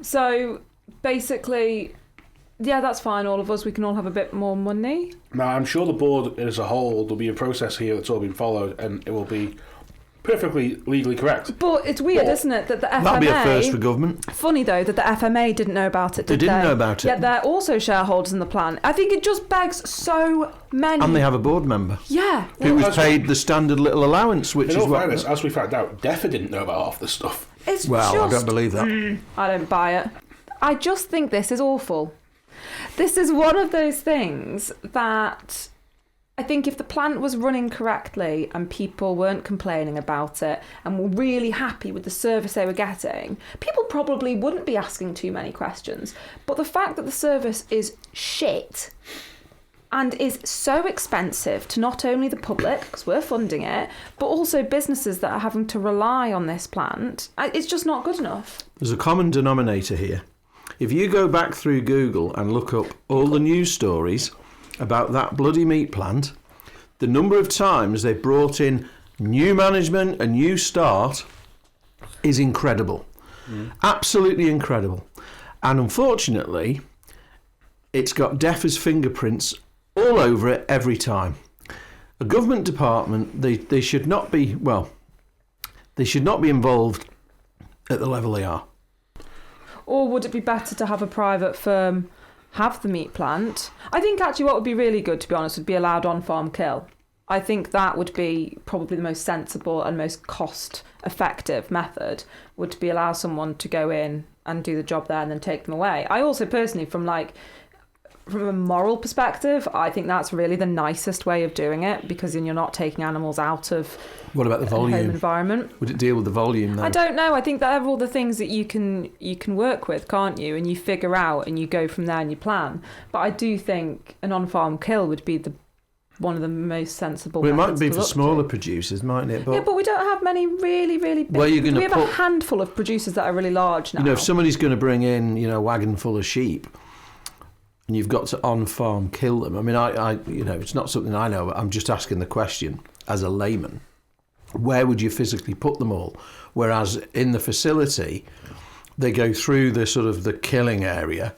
Speaker 3: So basically... Yeah, that's fine, all of us. We can all have a bit more money.
Speaker 2: Now, I'm sure the board as a whole, there'll be a process here that's all been followed and it will be perfectly legally correct.
Speaker 3: But it's weird, isn't it, that the FMA...
Speaker 1: That'd be a first for government.
Speaker 3: Funny, though, that the FMA didn't know about it, did they?
Speaker 1: They didn't know about it.
Speaker 3: Yet they're also shareholders in the plan. I think it just begs so many...
Speaker 1: And they have a board member.
Speaker 3: Yeah.
Speaker 1: Who was paid the standard little allowance, which is what...
Speaker 2: Fairness, as we found out, DEFA didn't know about half this stuff.
Speaker 1: I don't believe that.
Speaker 3: I don't buy it. I just think this is awful. This is one of those things that I think if the plant was running correctly and people weren't complaining about it and were really happy with the service they were getting, people probably wouldn't be asking too many questions. But the fact that the service is shit and is so expensive to not only the public, because we're funding it, but also businesses that are having to rely on this plant. It's just not good enough.
Speaker 1: There's a common denominator here. If you go back through Google and look up all the news stories about that bloody meat plant, the number of times they've brought in new management, a new start, is incredible. Absolutely incredible. And unfortunately, it's got DEFRA's fingerprints all over it every time. A government department, they should not be, well, they should not be involved at the level they are.
Speaker 3: Or would it be better to have a private firm have the meat plant? I think actually what would be really good, to be honest, would be allowed on-farm kill. I think that would be probably the most sensible and most cost-effective method, would be allow someone to go in and do the job there and then take them away. I also personally, from a moral perspective, I think that's really the nicest way of doing it, because then you're not taking animals out of
Speaker 1: what about the volume?
Speaker 3: Home environment.
Speaker 1: Would it deal with the volume though?
Speaker 3: I don't know. I think that are all the things that you can work with, can't you? And you figure out and you go from there and you plan. But I do think an on-farm kill would be one of the most sensible.
Speaker 1: Well, it might be for smaller producers, mightn't it?
Speaker 3: But we don't have many really, really big.
Speaker 1: Well, we have
Speaker 3: a handful of producers that are really large now.
Speaker 1: If somebody's going to bring in, a wagon full of sheep, and you've got to on-farm kill them. I mean, I it's not something I know. I'm just asking the question as a layman. Where would you physically put them all? Whereas in the facility, they go through the sort of the killing area,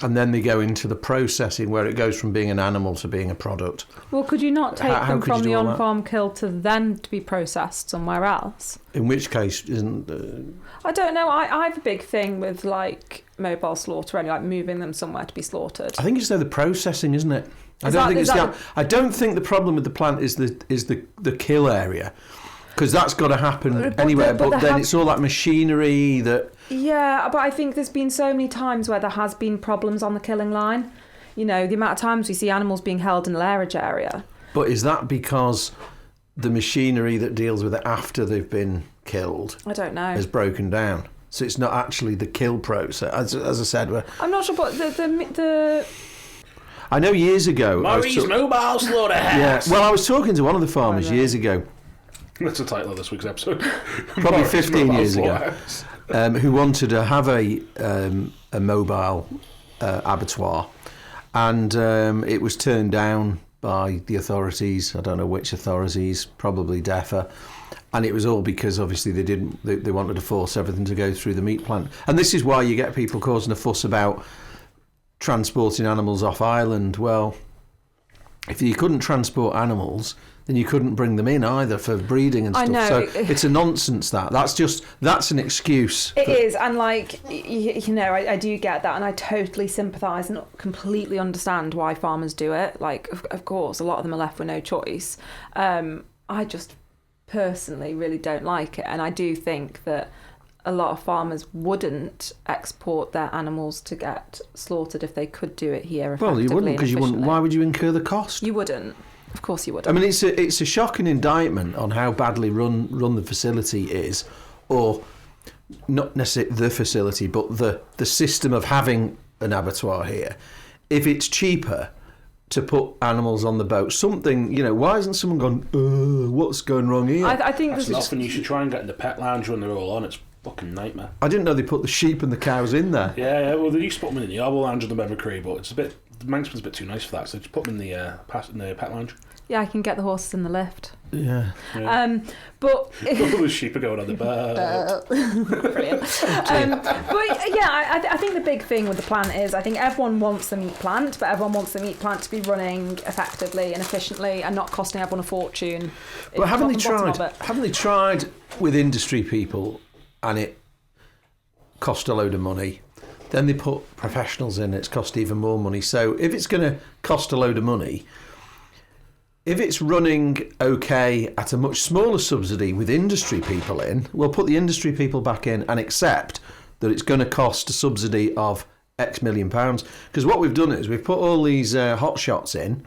Speaker 1: and then they go into the processing where it goes from being an animal to being a product.
Speaker 3: Well, could you not take them from the on-farm kill to then to be processed somewhere else?
Speaker 1: In which case, isn't...
Speaker 3: I don't know. I have a big thing with mobile slaughter, like moving them somewhere to be slaughtered.
Speaker 1: I think it's the processing, isn't it? I don't think the problem with the plant is the kill area, because that's got to happen anywhere. But then it's all that machinery that.
Speaker 3: Yeah, but I think there's been so many times where there has been problems on the killing line. The amount of times we see animals being held in a lairage area.
Speaker 1: But is that because the machinery that deals with it after they've been killed,
Speaker 3: I don't know,
Speaker 1: has broken down? So it's not actually the kill process, as I said.
Speaker 3: I'm not sure, but the
Speaker 1: I know years ago.
Speaker 2: Murray's Mobile Slaughterhouse.
Speaker 1: Yeah, well, I was talking to one of the farmers years ago.
Speaker 2: That's the title of this week's episode.
Speaker 1: Probably 15 years ago. Who wanted to have a mobile abattoir, and it was turned down by the authorities. I don't know which authorities, probably DEFRA, and it was all because obviously they wanted to force everything to go through the meat plant. And this is why you get people causing a fuss about transporting animals off island. Well, if you couldn't transport animals, then you couldn't bring them in either for breeding and stuff.
Speaker 3: I know.
Speaker 1: So it's a nonsense that's an excuse.
Speaker 3: It is, and I do get that, and I totally sympathise and completely understand why farmers do it. Of course, a lot of them are left with no choice. I just personally really don't like it, and I do think that a lot of farmers wouldn't export their animals to get slaughtered if they could do it here effectively.
Speaker 1: Well, you wouldn't, because you wouldn't. Why would you incur the cost?
Speaker 3: You wouldn't. Of course you wouldn't.
Speaker 1: I mean, it's a shocking indictment on how badly run the facility is, or not necessarily the facility, but the system of having an abattoir here. If it's cheaper to put animals on the boat, something, why hasn't someone gone, what's going wrong here?
Speaker 3: I think
Speaker 2: that's nothing. You should try and get in the pet lounge when they're all on. It's fucking nightmare.
Speaker 1: I didn't know they put the sheep and the cows in there.
Speaker 2: Yeah, well, they used to put them in the arbor lounge of the Memory, but it's the Manx one's a bit too nice for that, so just put them in the pet lounge.
Speaker 3: Yeah, I can get the horses in the lift.
Speaker 1: Yeah.
Speaker 3: But
Speaker 2: all the sheep are going on the boat.
Speaker 3: Brilliant. But yeah, I think the big thing with the plant is I think everyone wants the meat plant, but everyone wants the meat plant to be running effectively and efficiently and not costing everyone a fortune.
Speaker 1: But haven't they tried with industry people, and it cost a load of money? Then they put professionals in, it's cost even more money. So if it's going to cost a load of money, if it's running okay at a much smaller subsidy with industry people in, we'll put the industry people back in and accept that it's going to cost a subsidy of X million pounds. Because what we've done is we've put all these hot shots in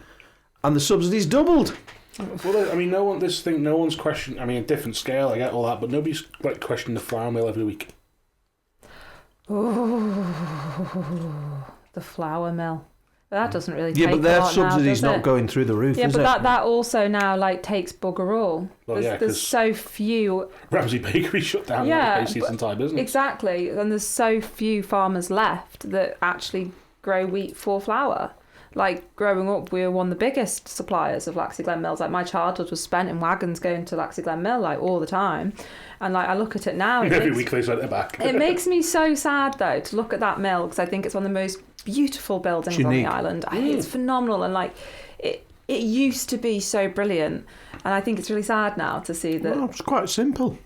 Speaker 1: and the subsidy's doubled.
Speaker 2: Well, I mean, no one's questioning, I mean, a different scale, I get all that, but nobody's questioning the flour mill every week.
Speaker 3: Oh, the flour mill. That doesn't really
Speaker 1: Yeah,
Speaker 3: take
Speaker 1: but their
Speaker 3: a lot now,
Speaker 1: subsidy's
Speaker 3: does
Speaker 1: not
Speaker 3: it?
Speaker 1: going through the roof,
Speaker 3: Yeah,
Speaker 1: is
Speaker 3: but
Speaker 1: it?
Speaker 3: that also now like takes bugger all.
Speaker 2: Well,
Speaker 3: There's so few.
Speaker 2: Ramsey Bakery shut down
Speaker 3: Yeah,
Speaker 2: its entire business.
Speaker 3: Exactly, and there's so few farmers left that actually grow wheat for flour. Like growing up, we were one of the biggest suppliers of Laxey Glen mills. Like my childhood was spent in wagons going to Laxey Glen mill like all the time, and like I look at it now.
Speaker 2: Every week they sent it back.
Speaker 3: It makes me so sad though to look at that mill because I think it's one of the most beautiful buildings on the island. I think it's phenomenal, and like it used to be so brilliant, and I think it's really sad now to see that.
Speaker 1: Well, it's quite simple.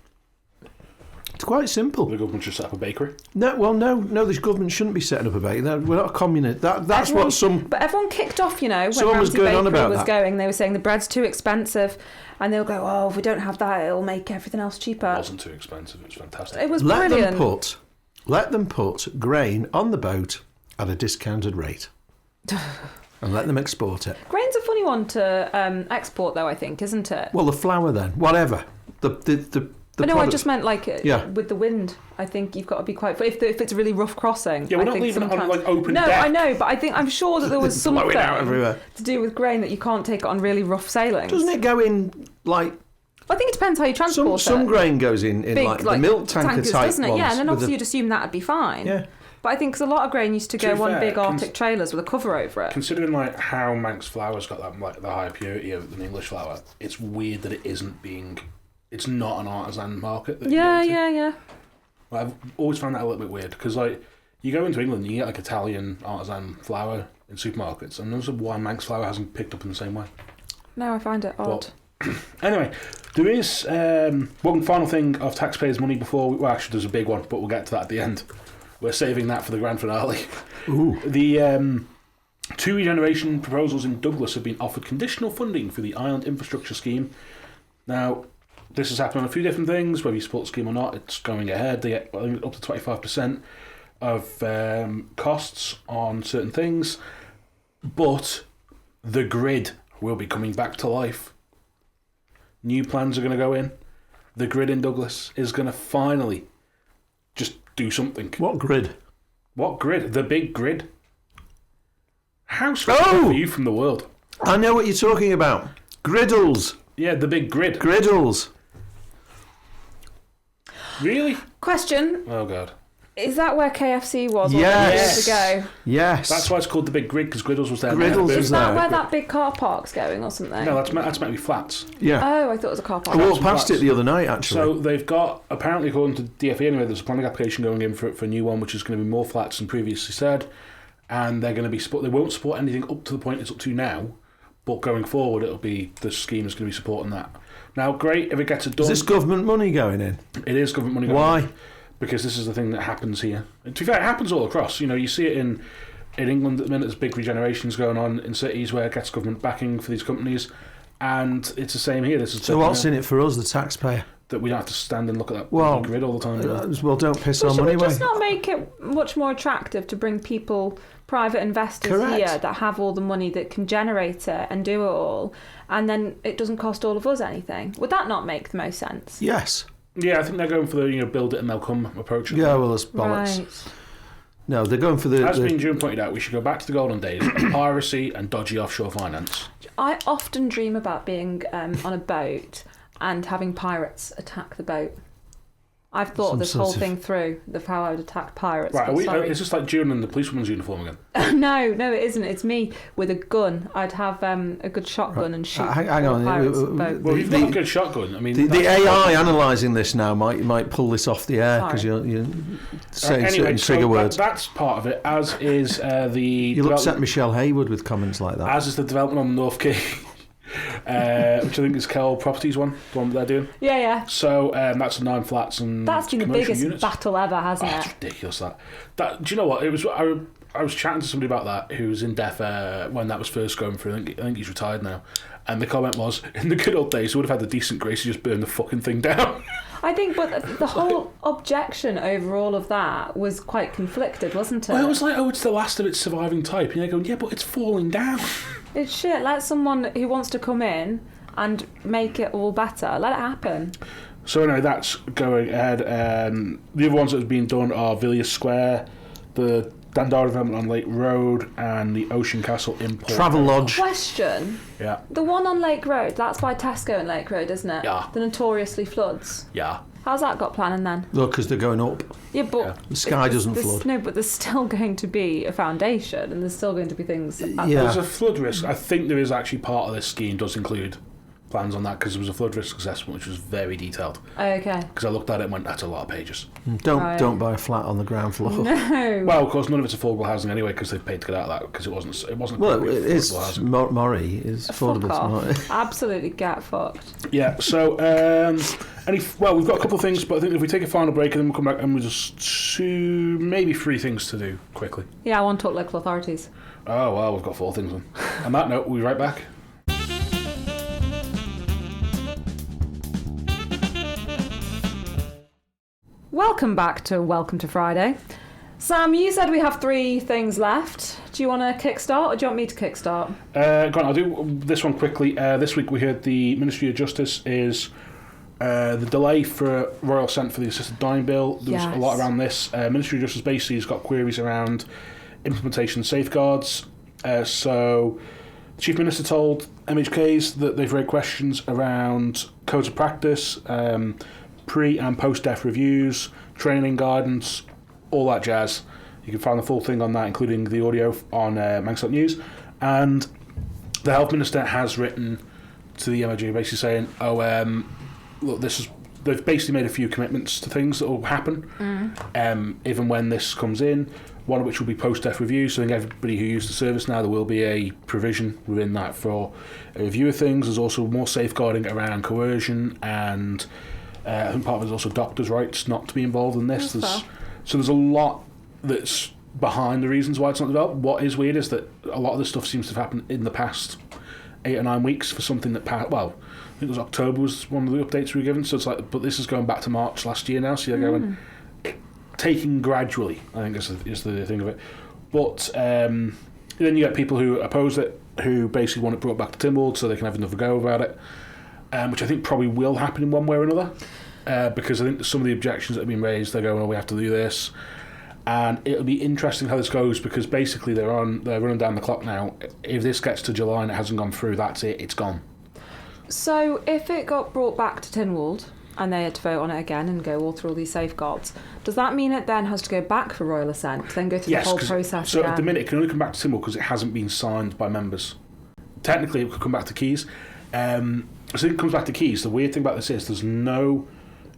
Speaker 1: It's quite simple.
Speaker 2: The government should set up a bakery.
Speaker 1: No. This government shouldn't be setting up a bakery. We're not a communist. That's
Speaker 3: Everyone,
Speaker 1: what some.
Speaker 3: But everyone kicked off, you know, when
Speaker 1: Someone was
Speaker 3: Ramsey
Speaker 1: going on
Speaker 3: Bakery
Speaker 1: about
Speaker 3: was
Speaker 1: that.
Speaker 3: going. They were saying the bread's too expensive, and they'll go, "Oh, if we don't have that, it'll make everything else cheaper."
Speaker 2: It wasn't too expensive. It was fantastic.
Speaker 3: It was
Speaker 1: Let
Speaker 3: brilliant.
Speaker 1: them put grain on the boat at a discounted rate, and let them export it.
Speaker 3: Grain's a funny one to export, though. I think, isn't it?
Speaker 1: Well, the flour then, whatever. The
Speaker 3: But no, I
Speaker 1: product.
Speaker 3: just meant like
Speaker 1: Yeah.
Speaker 3: with the wind. I think you've got to be quite. If it's a really rough crossing,
Speaker 2: Yeah, we're
Speaker 3: I
Speaker 2: not
Speaker 3: think
Speaker 2: leaving it on
Speaker 3: sometimes-
Speaker 2: like open
Speaker 3: No,
Speaker 2: deck.
Speaker 3: I know, but I'm sure that there was
Speaker 1: Blowing
Speaker 3: something
Speaker 1: out everywhere.
Speaker 3: to do with grain that you can't take it on really rough sailings.
Speaker 1: Doesn't it go in like
Speaker 3: I think it depends how you transport
Speaker 1: some
Speaker 3: it.
Speaker 1: grain goes in
Speaker 3: Big,
Speaker 1: like the milk tanker
Speaker 3: tankers,
Speaker 1: type
Speaker 3: doesn't it?
Speaker 1: ones
Speaker 3: Yeah, and then
Speaker 1: with
Speaker 3: obviously you'd assume that'd be fine.
Speaker 1: Yeah.
Speaker 3: But I think because a lot of grain used to
Speaker 2: To
Speaker 3: go
Speaker 2: be
Speaker 3: on
Speaker 2: fair,
Speaker 3: big Arctic trailers with a cover over it.
Speaker 2: Considering like how Manx flour's got that like the higher purity of than English flour, it's weird that it isn't being. It's not an artisan market. That
Speaker 3: Yeah,
Speaker 2: you go into.
Speaker 3: yeah.
Speaker 2: I've always found that a little bit weird because like you go into England, you get like Italian artisan flour in supermarkets, and those are why Manx flour hasn't picked up in the same way.
Speaker 3: No, I find it odd.
Speaker 2: Anyway, there is one final thing of taxpayers' money before. Well, actually, there's a big one, but we'll get to that at the end. We're saving that for the grand finale.
Speaker 1: Ooh.
Speaker 2: The 2 regeneration proposals in Douglas have been offered conditional funding for the Island Infrastructure Scheme. Now, this has happened on a few different things, whether you support the scheme or not. It's going ahead. They get up to 25% of costs on certain things, but the grid will be coming back to life. New plans are going to go in. The grid in Douglas is going to finally just do something.
Speaker 1: What grid?
Speaker 2: What grid? The big grid. How special for you from the world?
Speaker 1: I know what you're talking about. Griddles.
Speaker 2: Yeah, the big grid.
Speaker 1: Griddles.
Speaker 2: Really?
Speaker 3: Question:
Speaker 2: Oh god.
Speaker 3: Is that where KFC was all
Speaker 1: Yes.
Speaker 3: those years ago?
Speaker 1: Yes.
Speaker 2: That's why it's called the big grid, because Griddles was there.
Speaker 1: Griddles
Speaker 3: Is
Speaker 1: was
Speaker 3: that
Speaker 1: there.
Speaker 3: where that big car park's going or something?
Speaker 2: No, that's meant to be flats.
Speaker 1: Yeah.
Speaker 3: Oh, I thought it was a car park.
Speaker 1: I walked past
Speaker 2: flats.
Speaker 1: it the other night, actually.
Speaker 2: So they've got, apparently according to DFE anyway, there's a planning application going in for a new one, which is going to be more flats than previously said, and they're going to be they won't support anything up to the point it's up to now, but going forward it'll be, the scheme is going to be supporting that. Now, great if it gets it done.
Speaker 1: Is this government money going in?
Speaker 2: It is government money.
Speaker 1: Why?
Speaker 2: Because this is the thing that happens here. And to be fair, it happens all across. You know, you see it in England at the minute. There's big regenerations going on in cities where it gets government backing for these companies, and it's the same here. This is
Speaker 1: So what's in it for us, the taxpayer?
Speaker 2: that we don't have to stand and look at that
Speaker 1: Well,
Speaker 2: grid all the time.
Speaker 1: Well, don't piss
Speaker 3: But
Speaker 1: our
Speaker 3: should
Speaker 1: money
Speaker 3: we
Speaker 1: away.
Speaker 3: just not make it much more attractive to bring people, private investors
Speaker 1: Correct.
Speaker 3: here that have all the money that can generate it and do it all, and then it doesn't cost all of us anything? Would that not make the most sense?
Speaker 1: Yes.
Speaker 2: Yeah, I think they're going for the build it and they'll come approach.
Speaker 1: Yeah, well, that's bollocks.
Speaker 3: Right.
Speaker 1: No, they're going for the...
Speaker 2: As been June pointed out, we should go back to the golden days of piracy and dodgy offshore finance.
Speaker 3: I often dream about being on a boat and having pirates attack the boat. I've thought
Speaker 1: Some
Speaker 3: this
Speaker 1: sort
Speaker 3: whole
Speaker 1: of-
Speaker 3: thing through of how I would attack pirates.
Speaker 2: Right,
Speaker 3: but sorry.
Speaker 2: is this like June in the policewoman's uniform again?
Speaker 3: No, it isn't. It's me with a gun. I'd have a good shotgun and shoot
Speaker 1: Hang
Speaker 3: all
Speaker 1: on.
Speaker 3: the pirates at the boat.
Speaker 2: Well, you've got a good shotgun. I mean,
Speaker 1: The
Speaker 2: that's-
Speaker 1: AI analysing this now might pull this off the air because
Speaker 3: Sorry.
Speaker 1: you're saying
Speaker 2: Anyway,
Speaker 1: certain trigger
Speaker 2: so
Speaker 1: words.
Speaker 2: that's part of it, as is the
Speaker 1: You'll upset
Speaker 2: development-
Speaker 1: Michelle Hayward with comments like that.
Speaker 2: as is the development on the North Quay, which I think is Kell Properties one, the one that they're doing.
Speaker 3: Yeah.
Speaker 2: So that's 9 flats and
Speaker 3: That's been the
Speaker 2: commercial
Speaker 3: biggest
Speaker 2: units.
Speaker 3: battle ever, hasn't
Speaker 2: Oh, it's
Speaker 3: it?
Speaker 2: ridiculous that. Do you know what it was? I was chatting to somebody about that who was in deaf when that was first going through. I think he's retired now, and the comment was, in the good old days, he would have had the decent grace to just burn the fucking thing down.
Speaker 3: I think, but the whole objection over all of that was quite conflicted, wasn't it?
Speaker 2: Well, it was like, oh, it's the last of its surviving type, and you're going, yeah, but it's falling down.
Speaker 3: It's shit. Let someone who wants to come in and make it all better. Let it happen.
Speaker 2: So anyway, that's going ahead. The other ones that have been done are Villiers Square, the Dandara development on Lake Road, and the Ocean Castle Import.
Speaker 1: Travel Lodge.
Speaker 3: Question.
Speaker 2: Yeah.
Speaker 3: The one on Lake Road, that's by Tesco and Lake Road, isn't it?
Speaker 2: Yeah.
Speaker 3: The notoriously floods.
Speaker 2: Yeah.
Speaker 3: How's that got planning then?
Speaker 1: Look, because they're going up.
Speaker 3: Yeah, but...
Speaker 1: The sky doesn't flood.
Speaker 3: No, but there's still going to be a foundation and there's still going to be things...
Speaker 1: Yeah.
Speaker 2: There's a flood risk. I think there is actually part of this scheme does include plans on that, because there was a flood risk assessment which was very detailed.
Speaker 3: Okay.
Speaker 2: Because I looked at it and went, that's a lot of pages.
Speaker 1: Don't buy a flat on the ground floor.
Speaker 3: No.
Speaker 2: Well, of course, none of it's affordable housing anyway, because they've paid to get out of that, because it wasn't.
Speaker 1: Well,
Speaker 2: affordable
Speaker 1: it's
Speaker 2: housing.
Speaker 1: Murray is affordable to Murray.
Speaker 3: Absolutely get fucked.
Speaker 2: Yeah. So, we've got a couple of things, but I think if we take a final break and then we'll come back and we'll just maybe 3 things to do quickly.
Speaker 3: Yeah, I want to talk local authorities.
Speaker 2: Oh well, we've got 4 things on. On that note, we'll be right back.
Speaker 3: Welcome back to Welcome to Friday. Sam, you said we have 3 things left. Do you want to kickstart or do you want me to kickstart?
Speaker 2: Go on, I'll do this one quickly. This week we heard the Ministry of Justice is the delay for royal assent for the assisted dying bill. There was a lot around this. Ministry of Justice basically has got queries around implementation safeguards. So the Chief Minister told MHKs that they've raised questions around codes of practice, pre- and post-death reviews, training guidance, all that jazz. You can find the full thing on that, including the audio on Manx News. And the Health Minister has written to the MOJ basically saying, look, they've basically made a few commitments to things that will happen, even when this comes in, one of which will be post-death review. So I think everybody who used the service now, there will be a provision within that for a review of things. There's also more safeguarding around coercion, and I think part of it is also doctors' rights not to be involved in this. So there's a lot that's behind the reasons why it's not developed. What is weird is that a lot of this stuff seems to have happened in the past 8 or 9 weeks for something that I think it was October was one of the updates we were given. So it's like, but this is going back to March last year now. So you're going taking gradually, I think is the thing of it. But then you get people who oppose it, who basically want it brought back to Tynwald so they can have another go about it, which I think probably will happen in one way or another. Because I think some of the objections that have been raised, they're going, we have to do this. And it'll be interesting how this goes, because basically they're running down the clock now. If this gets to July and it hasn't gone through, that's it, it's gone.
Speaker 3: So if it got brought back to Tynwald and they had to vote on it again and go all through all these safeguards, does that mean it then has to go back for royal assent, then go through the whole process
Speaker 2: so
Speaker 3: again?
Speaker 2: at the minute it can only come back to Tynwald because it hasn't been signed by members. Technically it could come back to Keys. So it comes back to Keys. The weird thing about this is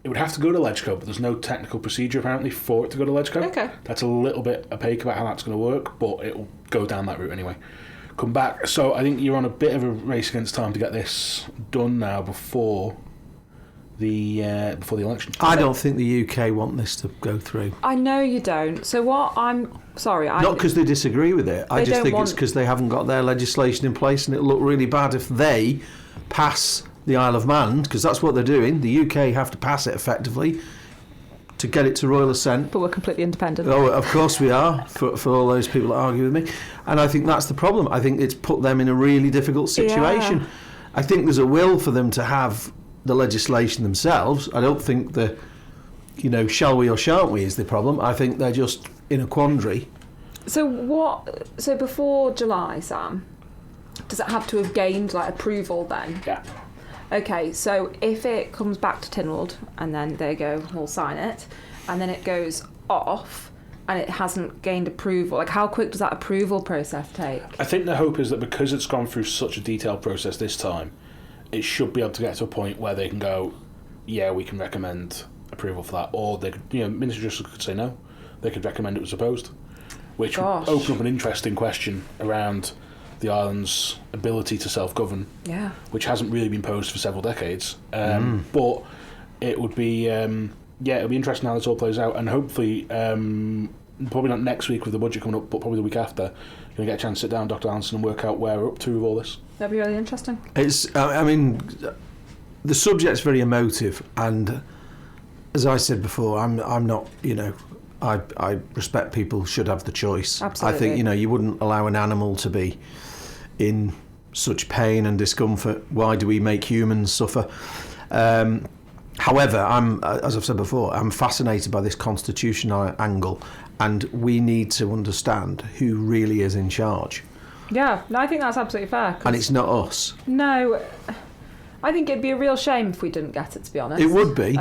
Speaker 2: it would have to go to Legco, but there's no technical procedure apparently for it to go to Legco.
Speaker 3: Okay.
Speaker 2: That's a little bit opaque about how that's going to work, but it will go down that route anyway. Come back. So I think you're on a bit of a race against time to get this done now before the election.
Speaker 1: I don't think the UK want this to go through.
Speaker 3: I know you don't. So what I'm... Sorry.
Speaker 1: Not because they disagree with it. I just think it's because they haven't got their legislation in place, and it'll look really bad if they pass the Isle of Man, because that's what they're doing. The UK have to pass it effectively to get it to royal assent.
Speaker 3: But we're completely independent.
Speaker 1: Oh, of course we are, for all those people that argue with me. And I think that's the problem. I think it's put them in a really difficult situation. Yeah. I think there's a will for them to have the legislation themselves. I don't think shall we or shan't we is the problem. I think they're just in a quandary. So
Speaker 3: before July, Sam, does it have to have gained approval then?
Speaker 2: Yeah.
Speaker 3: Okay, so if it comes back to Tynwald and then they go, we'll sign it, and then it goes off and it hasn't gained approval, how quick does that approval process take?
Speaker 2: I think the hope is that because it's gone through such a detailed process this time, it should be able to get to a point where they can go, yeah, we can recommend approval for that, or they could, Minister of Justice could say no, they could recommend it was opposed, which would open up an interesting question around the island's ability to self-govern, which hasn't really been posed for several decades. But it would be, it'll be interesting how this all plays out, and hopefully, probably not next week with the budget coming up, but probably the week after, you're going to get a chance to sit down, Dr. Allinson, and work out where we're up to with all this.
Speaker 3: That'd be really interesting.
Speaker 1: It's, the subject's very emotive, and as I said before, I'm not, I respect people should have the choice.
Speaker 3: Absolutely.
Speaker 1: I think, you wouldn't allow an animal to be in such pain and discomfort. Why do we make humans suffer? However, as I've said before, I'm fascinated by this constitutional angle, and we need to understand who really is in charge.
Speaker 3: Yeah, no, I think that's absolutely fair.
Speaker 1: And it's not us.
Speaker 3: No, I think it'd be a real shame if we didn't get it, to be honest.
Speaker 1: It would be.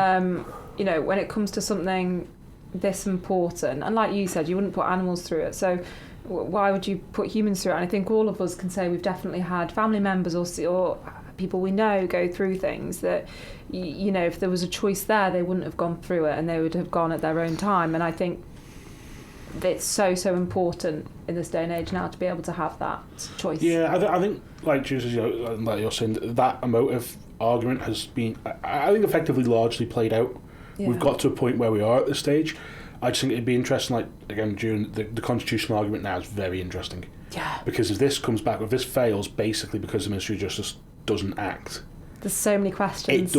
Speaker 3: You know, when it comes to something this important, and like you said, you wouldn't put animals through it, so why would you put humans through it? And I think all of us can say we've definitely had family members or people we know go through things that, you know, if there was a choice there, they wouldn't have gone through it and they would have gone at their own time. And I think it's so important in this day and age now to be able to have that choice.
Speaker 2: Yeah, I think like Jesus, you know, like you're saying, that emotive argument has been, I think, effectively largely played out. Yeah. We've got to a point where we are at this stage. I just think it'd be interesting, like, again, during the constitutional argument now is very interesting.
Speaker 3: Yeah.
Speaker 2: Because if this comes back, if this fails, basically because the Ministry of Justice doesn't act,
Speaker 3: there's so many questions.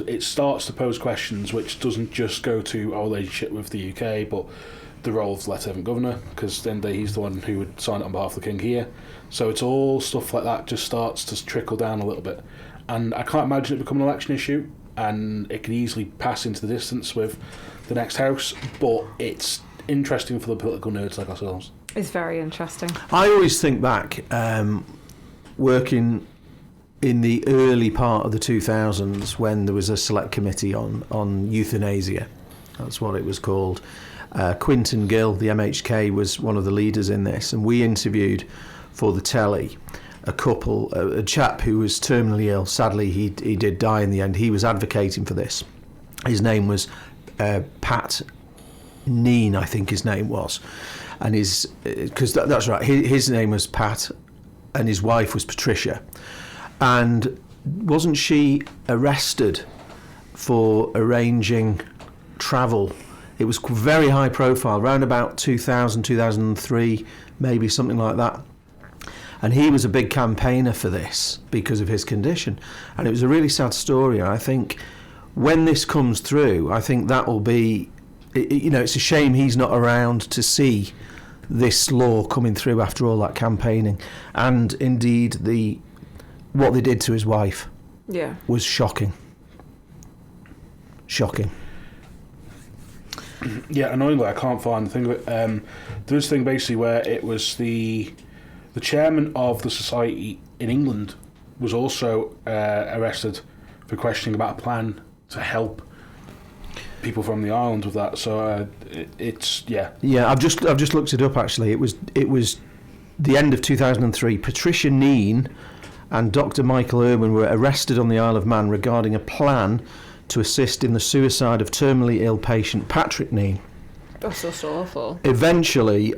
Speaker 2: It starts to pose questions which doesn't just go to our relationship with the UK, but the role of the Lieutenant Governor, because then he's the one who would sign it on behalf of the King here. So it's all stuff like that just starts to trickle down a little bit. And I can't imagine it becoming an election issue, and it could easily pass into the distance with the next House, but it's interesting for the political nerds like ourselves.
Speaker 3: It's very interesting.
Speaker 1: I always think back, working in the early part of the 2000s when there was a select committee on euthanasia. That's what it was called. Quinton Gill, the MHK, was one of the leaders in this, and we interviewed for the telly a chap who was terminally ill. Sadly, he did die in the end. He was advocating for this. His name was Pat Neen, I think his name was, and that's right. His name was Pat, and his wife was Patricia. And wasn't she arrested for arranging travel? It was very high profile, around about 2000, 2003, maybe something like that. And he was a big campaigner for this because of his condition. And it was a really sad story. And I think when this comes through, I think that will be, you know, it's a shame he's not around to see this law coming through after all that campaigning. And indeed, what they did to his wife was shocking. Shocking.
Speaker 2: Yeah, annoyingly, I can't find the thing of it. There was a thing basically where it was the chairman of the society in England was also arrested for questioning about a plan to help people from the island with that. So it's. Yeah,
Speaker 1: I've just looked it up actually. It was the end of 2003. Patricia Neen and Dr. Michael Irwin were arrested on the Isle of Man regarding a plan to assist in the suicide of terminally ill patient Patrick Neen.
Speaker 3: That's so awful.
Speaker 1: Eventually,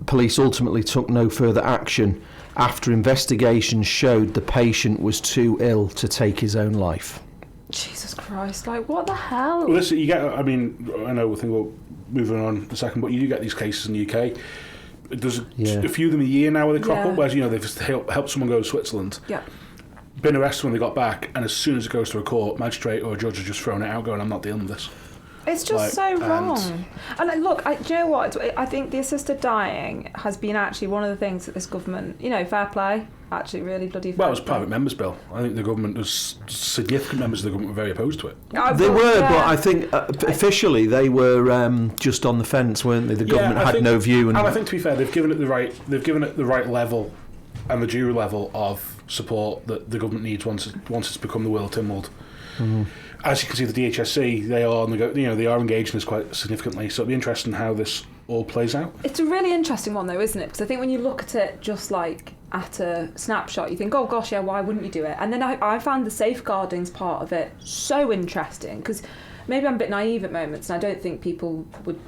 Speaker 1: police ultimately took no further action after investigations showed the patient was too ill to take his own life.
Speaker 3: Jesus Christ, like, what the hell?
Speaker 2: Well, listen, you get, I mean, I know we'll think about moving on in a second, but you do get these cases in the UK. There's a few of them a year now where they crop up, whereas, you know, they've helped someone go to Switzerland.
Speaker 3: Yeah.
Speaker 2: Been arrested when they got back, and as soon as it goes to a court, magistrate or a judge has just thrown it out going, I'm not dealing with this.
Speaker 3: It's just so wrong. And look, do you know what? I think the assisted dying has been actually one of the things that this government, you know, fair play, actually really bloody fair play.
Speaker 2: Well, it was private members' bill. I think the government, significant members of the government were very opposed to it.
Speaker 1: They were, but I think officially they were just on the fence, weren't they? The government had no view.
Speaker 2: And I think, to be fair, they've given it the right level and the due level of support that the government needs once it's become the will of Tynwald. Mm-hmm. As you can see, the DHSC, they are engaged in this quite significantly. So it'll be interesting how this all plays out. It's
Speaker 3: a really interesting one, though, isn't it? Because I think when you look at it just like at a snapshot, you think, oh gosh, yeah, why wouldn't you do it? And then I found the safeguardings part of it so interesting, because maybe I'm a bit naive at moments, and I don't think people would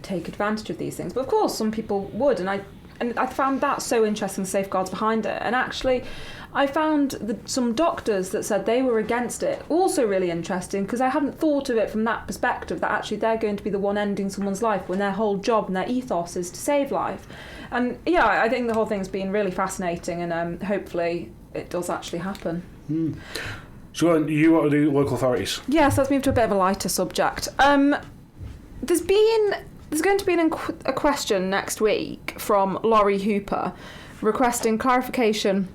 Speaker 3: take advantage of these things. But of course, some people would, and I found that so interesting, the safeguards behind it. And actually, I found some doctors that said they were against it also really interesting, because I hadn't thought of it from that perspective, that actually they're going to be the one ending someone's life when their whole job and their ethos is to save life. And yeah, I think the whole thing's been really fascinating, and hopefully it does actually happen.
Speaker 2: So you want to do local authorities?
Speaker 3: Yes, let's move to a bit of a lighter subject. There's going to be a question next week from Laurie Hooper requesting clarification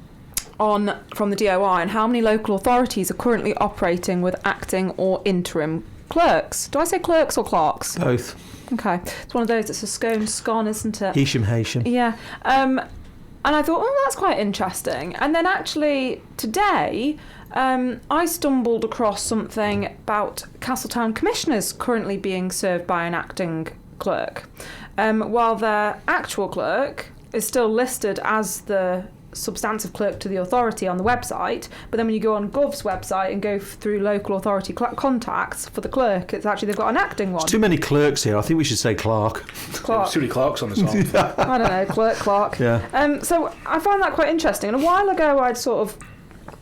Speaker 3: from the DOI on how many local authorities are currently operating with acting or interim clerks. Do I say clerks or clerks?
Speaker 1: Both.
Speaker 3: Okay. It's one of those that's a scone, isn't it?
Speaker 1: Hesham.
Speaker 3: Yeah. And I thought, oh, that's quite interesting. And then actually today, I stumbled across something about Castletown commissioners currently being served by an acting clerk, while their actual clerk is still listed as the substantive clerk to the authority on the website, but then when you go on Gov's website and go through local authority contacts for the clerk, it's actually they've got an acting one.
Speaker 1: There's too many clerks here. I think we should say Clark.
Speaker 2: There's too many Clarks on this one.
Speaker 3: I don't know, Clark.
Speaker 1: Yeah.
Speaker 3: So I found that quite interesting. And a while ago, I'd sort of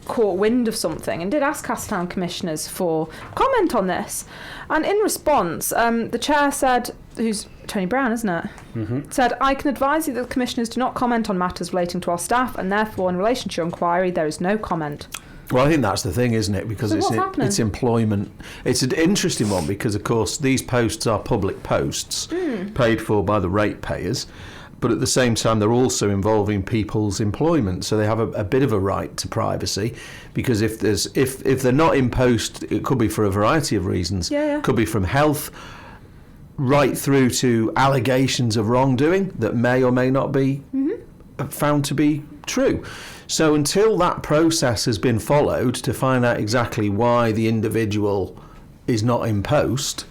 Speaker 3: caught wind of something and did ask Castletown commissioners for comment on this. And in response, the chair said, who's Tony Brown, isn't it? Mm-hmm. Said, I can advise you that the commissioners do not comment on matters relating to our staff, and therefore, in relation to your inquiry, there is no comment.
Speaker 1: Well, I think that's the thing, isn't it? Because
Speaker 3: it's
Speaker 1: employment. It's an interesting one because, of course, these posts are public posts paid for by the ratepayers. But at the same time, they're also involving people's employment, so they have a bit of a right to privacy. Because if they're not in post, it could be for a variety of reasons.
Speaker 3: Yeah.
Speaker 1: Could be from health, right through to allegations of wrongdoing that may or may not be found to be true. So until that process has been followed to find out exactly why the individual is not in post,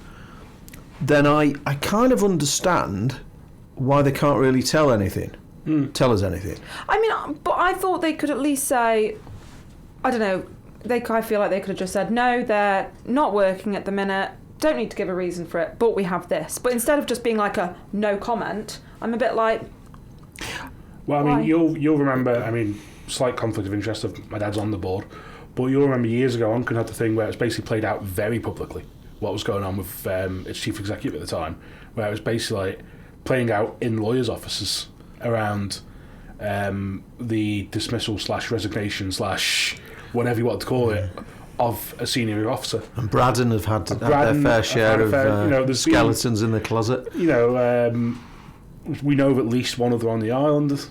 Speaker 1: then I kind of understand why they can't really tell anything. Tell us anything.
Speaker 3: I mean, but I thought they could at least say, I don't know, I feel like they could have just said, no, they're not working at the minute, don't need to give a reason for it, but we have this. But instead of just being like a no comment, I'm a bit like...
Speaker 2: Well, I mean, you'll remember, I mean, slight conflict of interest of my dad's on the board, but you'll remember years ago, Onken had the thing where it's basically played out very publicly what was going on with its chief executive at the time, where it was basically like playing out in lawyers' offices around the dismissal / resignation / whatever you want to call it of a senior officer.
Speaker 1: And Braddon have had their fair share of skeletons in the closet.
Speaker 2: We know of at least one other on the island.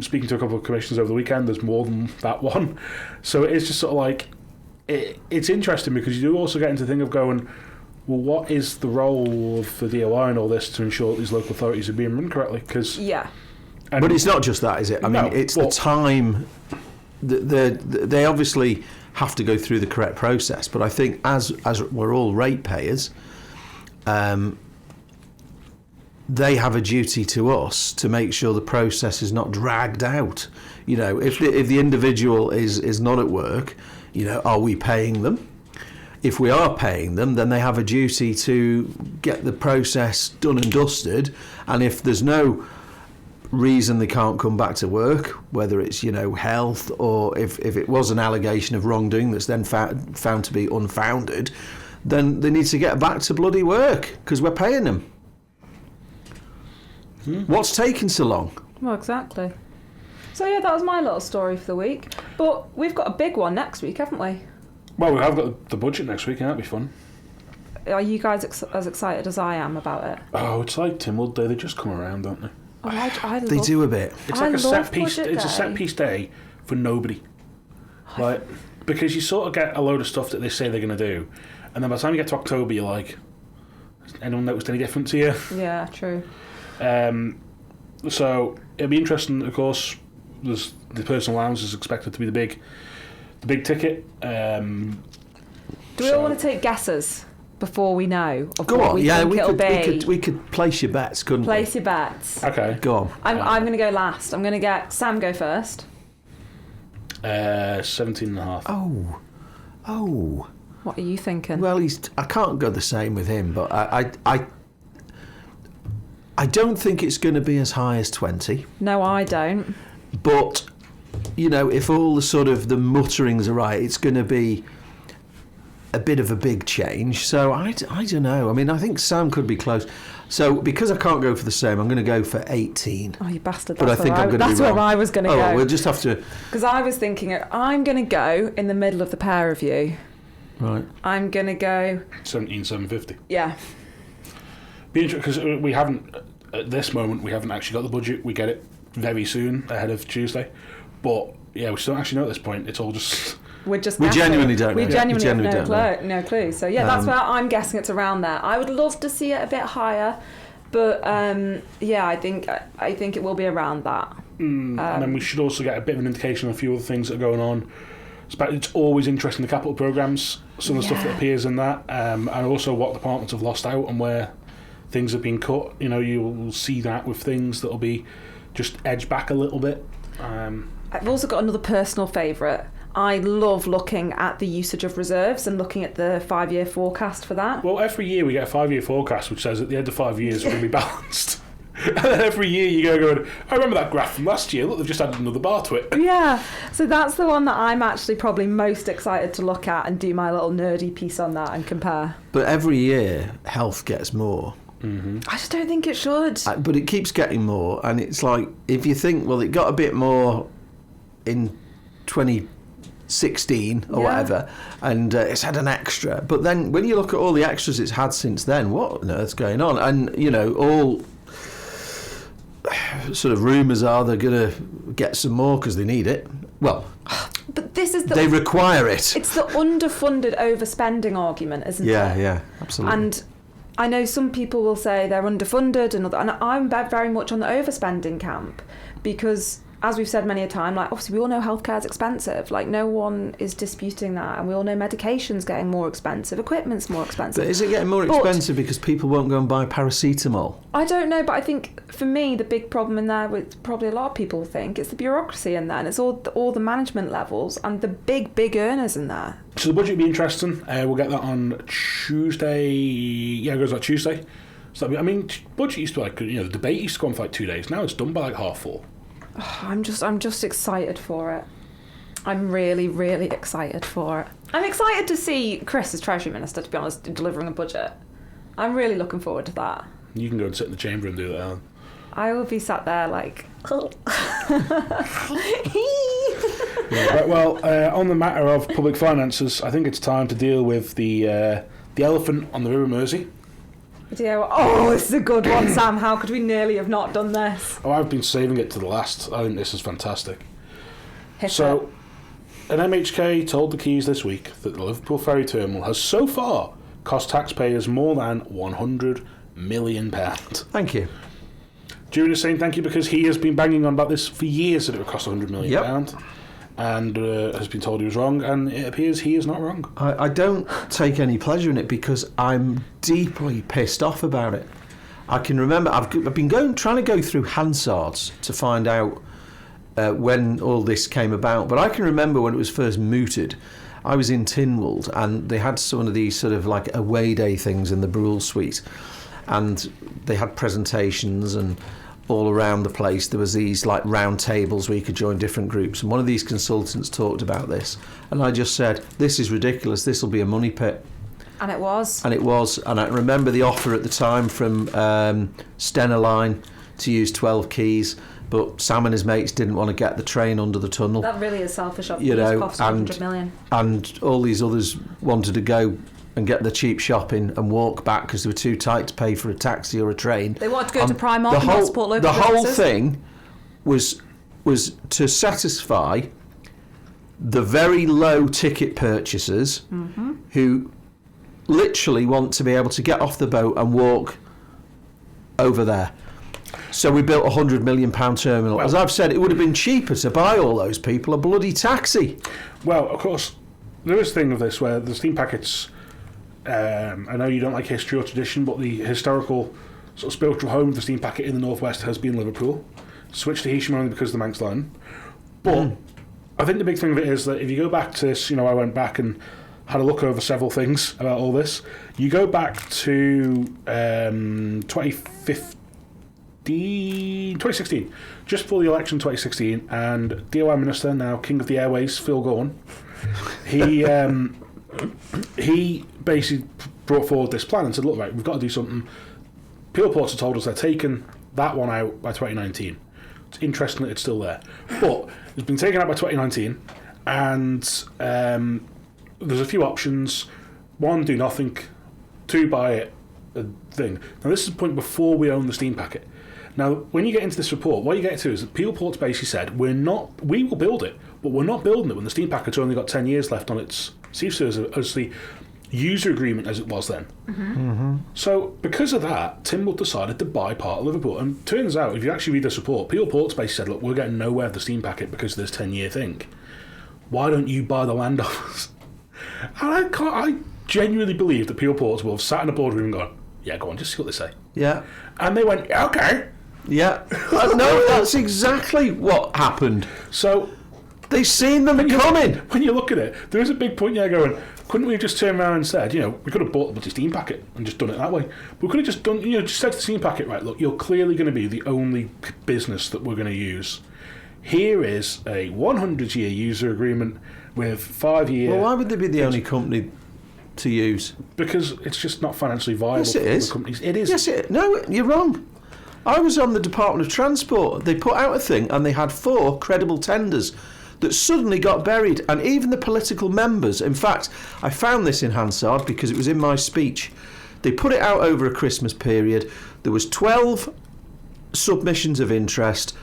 Speaker 2: Speaking to a couple of commissioners over the weekend, there's more than that one. So it's just sort of like, it's interesting because you do also get into the thing of going, well, what is the role of the DOI and all this to ensure that these local authorities are being run correctly?
Speaker 1: But it's not just that, is it? I mean, it's the time. They obviously have to go through the correct process, but I think as we're all ratepayers, they have a duty to us to make sure the process is not dragged out. If the individual is not at work, are we paying them? If we are paying them, then they have a duty to get the process done and dusted. And if there's no reason they can't come back to work, whether it's health or if it was an allegation of wrongdoing that's then found to be unfounded, then they need to get back to bloody work because we're paying them. What's taking so long?
Speaker 3: Well, exactly. So yeah, that was my little story for the week. But we've got a big one next week, haven't we?
Speaker 2: Well, we have got the budget next week, and that'll be fun.
Speaker 3: Are you guys as excited as I am about it?
Speaker 2: Oh, it's like Tynwald Day. They just come around, don't they?
Speaker 3: Oh, I
Speaker 1: they do a bit.
Speaker 2: It's like a set piece. It's a set piece day for nobody. Like, because you sort of get a load of stuff that they say they're going to do, and then by the time you get to October, you're like, has anyone noticed any difference here?
Speaker 3: Yeah, true.
Speaker 2: So it'll be interesting. Of course, there's the personal allowance is expected to be the big ticket.
Speaker 3: Do we all want to take guesses before we know of
Speaker 1: Go
Speaker 3: what
Speaker 1: on.
Speaker 3: we think it'll be?
Speaker 1: We could place your bets, couldn't we?
Speaker 3: Place your bets.
Speaker 2: Okay.
Speaker 1: Go on.
Speaker 3: I'm going to go last. I'm going to get Sam go first.
Speaker 2: 17.5.
Speaker 1: Oh.
Speaker 3: What are you thinking?
Speaker 1: Well, I can't go the same with him, but I don't think it's going to be as high as 20.
Speaker 3: No, I don't.
Speaker 1: But, if all the sort of the mutterings are right, it's going to be a bit of a big change. So I don't know. I mean, I think Sam could be close. So because I can't go for the same, I'm going to go for 18.
Speaker 3: Oh, you bastard.
Speaker 1: But I think I'm going to be wrong.
Speaker 3: That's where I was going to go.
Speaker 1: Oh, we'll just have to...
Speaker 3: Because I was thinking, I'm going to go in the middle of the pair of you.
Speaker 1: Right.
Speaker 3: I'm going to go...
Speaker 2: 17,750.
Speaker 3: Yeah.
Speaker 2: Be interesting, because we haven't, at this moment, we haven't actually got the budget. We get it very soon, ahead of Tuesday. But, yeah, we still don't actually know at this point. It's all just...
Speaker 3: We
Speaker 1: genuinely don't know.
Speaker 3: We genuinely have
Speaker 1: don't know.
Speaker 3: no clue. So yeah, that's where I'm guessing it's around there. I would love to see it a bit higher, but yeah, I think it will be around that.
Speaker 2: And then we should also get a bit of an indication of a few other things that are going on. It's always interesting, the capital programmes, some of the stuff that appears in that, and also what departments have lost out and where things have been cut. You know, you'll see that with things that'll be just edged back a little bit.
Speaker 3: I've also got another personal favourite. I love looking at the usage of reserves and looking at the 5-year forecast for that.
Speaker 2: Well, every year we get a 5-year forecast which says at the end of 5 years we're going to be balanced. And then every year you go going, I remember that graph from last year. Look, they've just added another bar to it.
Speaker 3: Yeah, so that's the one that I'm actually probably most excited to look at and do my little nerdy piece on that and compare.
Speaker 1: But every year, health gets more.
Speaker 2: Mm-hmm.
Speaker 3: I just don't think it should.
Speaker 1: But it keeps getting more, and it's like, if you think, well, it got a bit more in 2016 or whatever, and it's had an extra. But then when you look at all the extras it's had since then, what on earth's going on? And, you know, all sort of rumours are they're going to get some more because they need it. Well,
Speaker 3: but this is
Speaker 1: they require it.
Speaker 3: It's the underfunded overspending argument, isn't it?
Speaker 1: Yeah, absolutely.
Speaker 3: And I know some people will say they're underfunded, and I'm very much on the overspending camp, because as we've said many a time, like, obviously we all know healthcare is expensive. Like, no one is disputing that, and we all know medication's getting more expensive, equipment's more expensive.
Speaker 1: But is it getting more expensive because people won't go and buy paracetamol? I
Speaker 3: don't know, but I think for me the big problem in there, with probably a lot of people think, it's the bureaucracy in there, and it's all the management levels and the big earners in there.
Speaker 2: So the budget will be interesting. We'll get that on Tuesday. Yeah, it goes out Tuesday. So I mean, budget used to be like, you know, the debate used to go on for like 2 days. Now it's done by like 4:30.
Speaker 3: I'm just excited for it. I'm really, really excited for it. I'm excited to see Chris as Treasury Minister, to be honest, delivering a budget. I'm really looking forward to that.
Speaker 2: You can go and sit in the chamber and do that, Alan.
Speaker 3: I will be sat there like...
Speaker 2: Right, well, on the matter of public finances, I think it's time to deal with the elephant on the River Mersey.
Speaker 3: Yeah, oh, this is a good one, Sam. How could we nearly have not done this?
Speaker 2: Oh, I've been saving it to the last. I think this is fantastic. So, an MHK told the Keys this week that the Liverpool ferry terminal has so far cost taxpayers more than £100 million.
Speaker 1: Thank you.
Speaker 2: Julian is saying thank you because he has been banging on about this for years, that it would cost £100 million. And has been told he was wrong, and it appears he is not wrong.
Speaker 1: I don't take any pleasure in it because I'm deeply pissed off about it. I can remember I've been trying to go through Hansard's to find out when all this came about, but I can remember when it was first mooted. I was in Tynwald, and they had some of these sort of like away day things in the Brule Suite, and they had presentations, and all around the place there was these like round tables where you could join different groups, and one of these consultants talked about this, and I just said, this is ridiculous, this will be a money pit.
Speaker 3: And it was.
Speaker 1: And I remember the offer at the time from Stena Line to use 12 keys, but Sam and his mates didn't want to get the train under the tunnel.
Speaker 3: That really is selfish of them. It cost $100 million.
Speaker 1: And all these others wanted to go and get the cheap shopping and walk back because they were too tight to pay for a taxi or a train.
Speaker 3: They wanted to go to Primark and not support local businesses.
Speaker 1: The whole thing was to satisfy the very low ticket purchasers who literally want to be able to get off the boat and walk over there. So we built a £100 million terminal. As I've said, it would have been cheaper to buy all those people a bloody taxi.
Speaker 2: Well, of course, there is a thing of this where the steam packets... I know you don't like history or tradition, but the historical sort of spiritual home of the steam packet in the northwest has been Liverpool. Switched to Heysham only because of the Manx line. But I think the big thing of it is that if you go back to this, I went back and had a look over several things about all this. You go back to 2016, just before the election 2016, and DOI Minister, now King of the Airways, Phil Gorn, he basically brought forward this plan and said, look, right, we've got to do something. Peel Porter told us they're taking that one out by 2019. It's interesting that it's still there. But it's been taken out by 2019, and there's a few options. 1, do nothing. 2, buy it. A thing. Now, this is the point before we own the steam packet. Now, when you get into this report, what you get to is that Peel Port's basically said, we will build it, but we're not building it when the steam packet's only got 10 years left on its CFC as the user agreement as it was then. So, because of that, Tynwald decided to buy part of Liverpool. And turns out, if you actually read this report, Peel Port's basically said, look, we're getting nowhere with the steam packet because of this 10-year thing. Why don't you buy the land off us? And I genuinely believe that Peel Ports will have sat in a boardroom and gone, yeah, go on, just see what they say.
Speaker 1: Yeah.
Speaker 2: And they went, yeah, okay.
Speaker 1: Yeah. No, that's exactly what happened.
Speaker 2: So
Speaker 1: they seen them coming.
Speaker 2: When you look at it, there is a big point there going, couldn't we have just turned around and said, we could have bought the bloody steam packet and just done it that way. But we could have just done, just said to the steam packet, right, look, you're clearly going to be the only business that we're going to use. Here is a 100-year user agreement with 5-year...
Speaker 1: Well, why would they be the only company to use?
Speaker 2: Because it's just not financially viable
Speaker 1: yes, it
Speaker 2: for
Speaker 1: is.
Speaker 2: the companies. It is.
Speaker 1: Yes, it is. No, you're wrong. I was on the Department of Transport. They put out a thing and they had 4 credible tenders that suddenly got buried. And even the political members, in fact, I found this in Hansard because it was in my speech. They put it out over a Christmas period. There was 12 submissions of interest,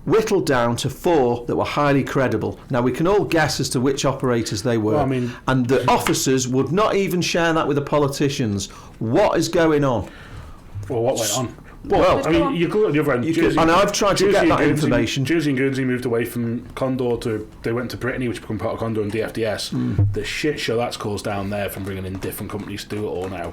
Speaker 1: whittled down to 4 that were highly credible. Now, we can all guess as to which operators they were.
Speaker 2: Well,
Speaker 1: and the officers would not even share that with the politicians. What is going on?
Speaker 2: Well, what went on?
Speaker 1: Well,
Speaker 2: you go on the other end. Jersey,
Speaker 1: and I've tried to get that
Speaker 2: Guernsey,
Speaker 1: information.
Speaker 2: Jersey and Guernsey moved away from Condor they went to Brittany, which became part of Condor and DFDS. The shit show that's caused down there from bringing in different companies to do it all now.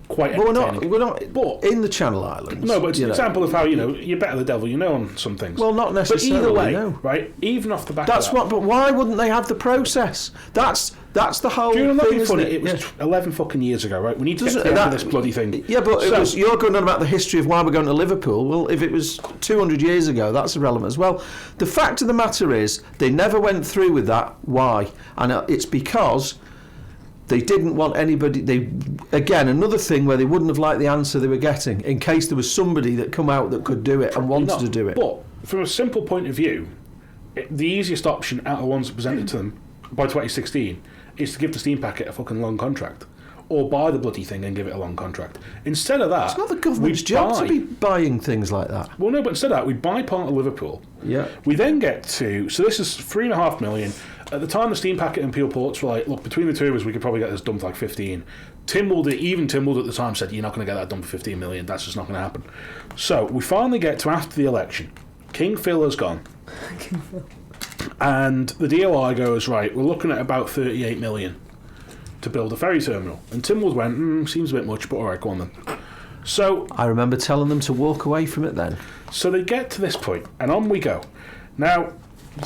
Speaker 2: Quite entertaining.
Speaker 1: We're not
Speaker 2: but,
Speaker 1: in the Channel Islands.
Speaker 2: No, but it's an example of how, you're better the devil on some things.
Speaker 1: Well, not necessarily.
Speaker 2: But either way,
Speaker 1: no.
Speaker 2: right, even off the back
Speaker 1: that's
Speaker 2: of that.
Speaker 1: But why wouldn't they have the process? That's the whole thing, isn't it?
Speaker 2: It was 11 fucking years ago, right? We need to get to the end of this bloody thing.
Speaker 1: Yeah, but you're going on about the history of why we're going to Liverpool. Well, if it was 200 years ago, that's irrelevant as well. The fact of the matter is, they never went through with that. Why? And it's because they didn't want anybody... Again, another thing where they wouldn't have liked the answer they were getting, in case there was somebody that come out that could do it and wanted to do it.
Speaker 2: But, from a simple point of view, the easiest option out of the ones that presented to them by 2016 is to give the steam packet a fucking long contract. Or buy the bloody thing and give it a long contract. Instead of that...
Speaker 1: It's not the government's job to be buying things like that.
Speaker 2: Well, no, but instead of that, we buy part of Liverpool.
Speaker 1: Yeah.
Speaker 2: We then get to... So this is $3.5 million. At the time, the steam packet and Peel Ports were like, look, between the two of us, we could probably get this done for like 15. Tynwald at the time said, you're not going to get that done for 15 million. That's just not going to happen. So we finally get to after the election. King Phil has gone.
Speaker 3: King Phil.
Speaker 2: And the DOI goes, right, we're looking at about 38 million to build a ferry terminal. And Tynwald went, seems a bit much, but all right, go on then. So
Speaker 1: I remember telling them to walk away from it then.
Speaker 2: So they get to this point, and on we go. Now,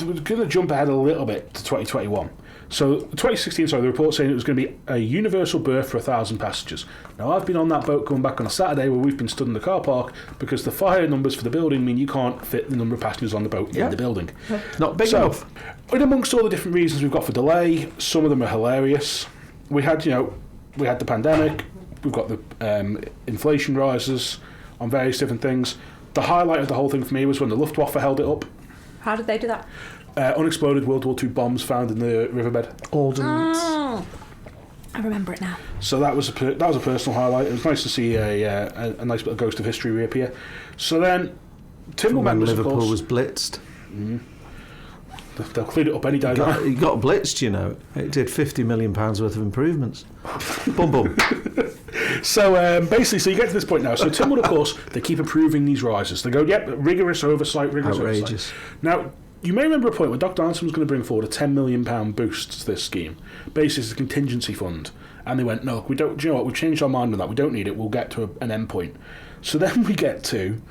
Speaker 2: we're going to jump ahead a little bit to 2021. So, 2016, the report saying it was going to be a universal berth for 1,000 passengers. Now, I've been on that boat going back on a Saturday where we've been stood in the car park because the fire numbers for the building mean you can't fit the number of passengers on the boat in the building.
Speaker 1: Not big enough.
Speaker 2: And amongst all the different reasons we've got for delay, some of them are hilarious. We had, we had the pandemic, we've got the inflation rises on various different things. The highlight of the whole thing for me was when the Luftwaffe held it up.
Speaker 3: How did they do that?
Speaker 2: Unexploded World War II bombs found in the riverbed.
Speaker 1: Ordnance.
Speaker 3: Oh, I remember it now.
Speaker 2: So that was a personal highlight. It was nice to see a nice little ghost of history reappear. So then, Tynwald members,
Speaker 1: Liverpool
Speaker 2: of course,
Speaker 1: was blitzed.
Speaker 2: They'll clean it up any day.
Speaker 1: He got blitzed, It did £50 million worth of improvements. Boom, boom.
Speaker 2: So basically, so you get to this point now. So Tynwald, of course, they keep approving these rises. They go, yep, rigorous oversight.
Speaker 1: Outrageous.
Speaker 2: Now, you may remember a point where Dr. Anson was going to bring forward a £10 million boost to this scheme, based as a contingency fund. And they went, no, we don't. Do you know what? We've changed our mind on that. We don't need it. We'll get to an end point. So then we get to...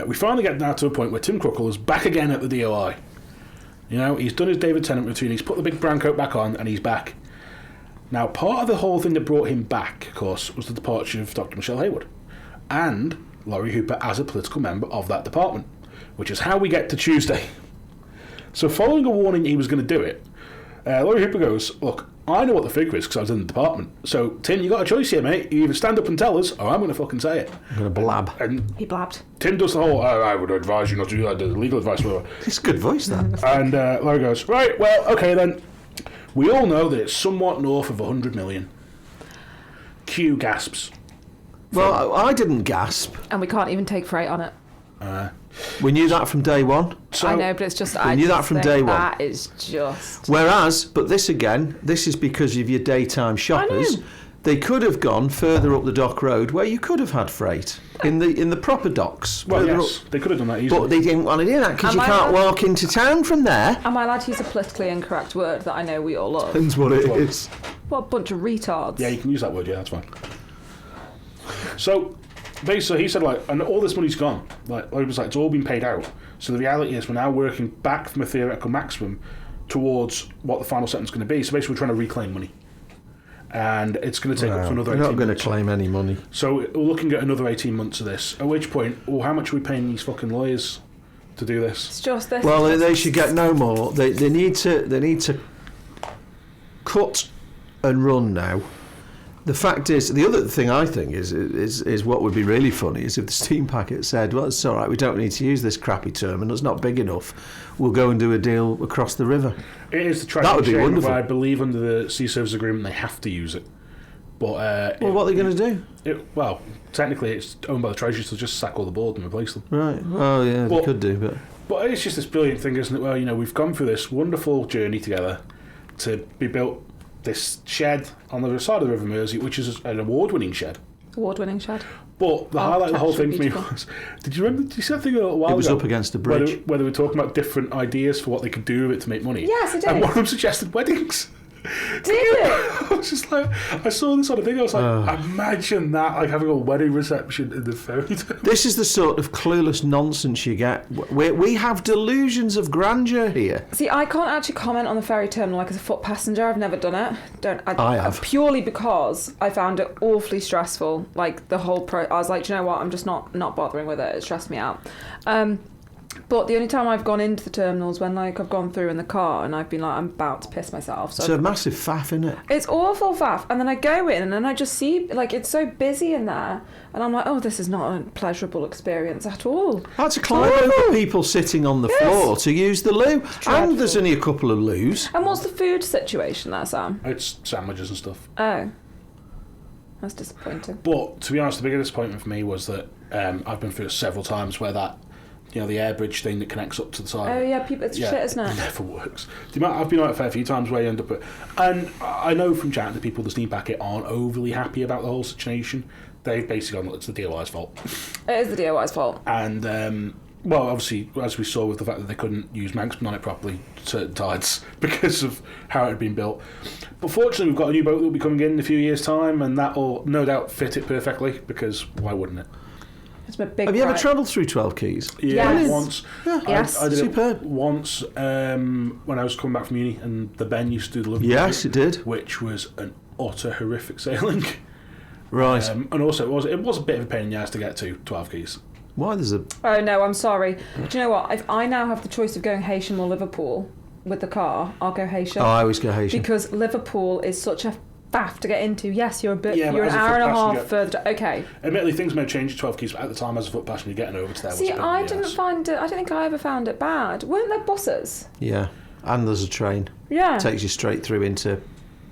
Speaker 2: we finally get now to a point where Tim Crookall is back again at the DOI. He's done his David Tennant routine. He's put the big brown coat back on, and he's back. Now, part of the whole thing that brought him back, of course, was the departure of Dr. Michelle Hayward and Laurie Hooper as a political member of that department, which is how we get to Tuesday. So following a warning he was going to do it, Laurie Hooper goes, look, I know what the figure is because I was in the department. So, Tim, you got a choice here, mate. You either stand up and tell us, or I'm going to fucking say it.
Speaker 1: I'm going to blab.
Speaker 2: And
Speaker 3: he blabbed.
Speaker 2: Tim does the whole, I would advise you not to do that, the legal advice, whatever.
Speaker 1: It's a good voice, that.
Speaker 2: And Laurie goes, right, well, okay then. We all know that it's somewhat north of 100 million. Q gasps.
Speaker 1: Well, I didn't gasp.
Speaker 3: And we can't even take freight on it.
Speaker 1: We knew that from day one.
Speaker 2: So,
Speaker 3: I know, but it's just...
Speaker 1: We knew that from day one.
Speaker 3: That is just...
Speaker 1: Whereas, but this is because of your daytime shoppers. They could have gone further up the dock road where you could have had freight in the proper docks.
Speaker 2: Well, yes, they could have done that easily.
Speaker 1: But they didn't want to do that because you can't walk into town from there.
Speaker 3: Am I allowed to use a politically incorrect word that I know we all love?
Speaker 1: Depends what it is.
Speaker 3: What a bunch of retards.
Speaker 2: Yeah, you can use that word, yeah, that's fine. So, basically, he said, like, and all this money's gone. Like it was like, it's all been paid out. So the reality is we're now working back from a theoretical maximum towards what the final sentence is going to be. So basically, we're trying to reclaim money. And it's going to take up to another 18 months.
Speaker 1: We're not going to claim any money.
Speaker 2: So we're looking at another 18 months of this. At which point, well, how much are we paying these fucking lawyers to do this?
Speaker 3: It's just this.
Speaker 1: Well, they should get no more. They need to cut and run now. The fact is, the other thing I think is what would be really funny is if the steam packet said, well, it's all right, we don't need to use this crappy terminal, it's not big enough, we'll go and do a deal across the river.
Speaker 2: It is the tragic
Speaker 1: that would be wonderful.
Speaker 2: Where I believe under the Sea Service Agreement they have to use it. But
Speaker 1: what are they going to do?
Speaker 2: Well, technically it's owned by the Treasury, so just sack all the board and replace them.
Speaker 1: Right, oh yeah, they could do,
Speaker 2: But it's just this brilliant thing, isn't it? Well, we've gone through this wonderful journey together to be built this shed on the other side of the River Mersey, which is an award-winning shed.
Speaker 3: Award-winning shed.
Speaker 2: But the highlight of the whole thing for me was, did you see that thing a little while ago?
Speaker 1: It was up against a bridge.
Speaker 2: Where they were talking about different ideas for what they could do with it to make money.
Speaker 3: Yes, it did.
Speaker 2: And one of them suggested weddings.
Speaker 3: Did it?
Speaker 2: I was just like, I saw this on a video, I was like, imagine that, like having a wedding reception in the ferry.
Speaker 1: This is the sort of clueless nonsense you get. We have delusions of grandeur here.
Speaker 3: See, I can't actually comment on the ferry terminal like as a foot passenger. I've never done it. I have. Purely because I found it awfully stressful. Like the whole I was like, do you know what? I'm just not bothering with it. It stressed me out. But the only time I've gone into the terminals when like I've gone through in the car and I've been like, I'm about to piss myself. So
Speaker 1: it's a massive faff, isn't it?
Speaker 3: It's awful faff. And then I go in and then I just see like it's so busy in there and I'm like, oh, this is not a pleasurable experience at all.
Speaker 1: I had to climb over people sitting on the floor to use the loo. And there's only a couple of loos.
Speaker 3: And what's the food situation there, Sam?
Speaker 2: It's sandwiches and stuff.
Speaker 3: Oh. That's disappointing.
Speaker 2: But to be honest, the bigger disappointment for me was that I've been through it several times where that the air bridge thing that connects up to the side.
Speaker 3: Oh yeah, people, it's shit, isn't it?
Speaker 2: It never works. I've been on it a fair few times where you end up and I know from chatting to people, the steam packet aren't overly happy about the whole situation. They've basically gone, it's the DOI's fault.
Speaker 3: It is the DOI's fault.
Speaker 2: And well, obviously, as we saw with the fact that they couldn't use Manx on it properly certain tides because of how it had been built. But fortunately, we've got a new boat that will be coming in a few years' time, and that will no doubt fit it perfectly because why wouldn't it?
Speaker 1: Have you ever travelled through 12 Keys?
Speaker 2: Yeah,
Speaker 3: yes.
Speaker 2: once.
Speaker 3: Yeah.
Speaker 2: I did
Speaker 1: Superb.
Speaker 2: it once when I was coming back from uni, and the Ben used to do the Liverpool.
Speaker 1: Yes, it did.
Speaker 2: Which was an utter horrific sailing.
Speaker 1: Right.
Speaker 2: And also, it was a bit of a pain in the ass to get to 12 Keys.
Speaker 1: Why? There's a...
Speaker 3: Oh no, I'm sorry. Do you know what? If I now have the choice of going Haitian or Liverpool with the car, I'll go Haitian.
Speaker 1: Oh, I always go Haitian.
Speaker 3: Because Liverpool is such a faff to get into. Yes, you're you're an
Speaker 2: as a
Speaker 3: hour and a
Speaker 2: foot
Speaker 3: half
Speaker 2: passenger-
Speaker 3: further. Okay.
Speaker 2: Admittedly, things may have changed at 12 Keys, but at the time, as a foot passenger, getting over to there was
Speaker 3: See,
Speaker 2: a bit of
Speaker 3: I
Speaker 2: a
Speaker 3: didn't
Speaker 2: mess.
Speaker 3: find it. I don't think I ever found it bad. Weren't there buses?
Speaker 1: Yeah. And there's a train.
Speaker 3: Yeah.
Speaker 1: Takes you straight through into...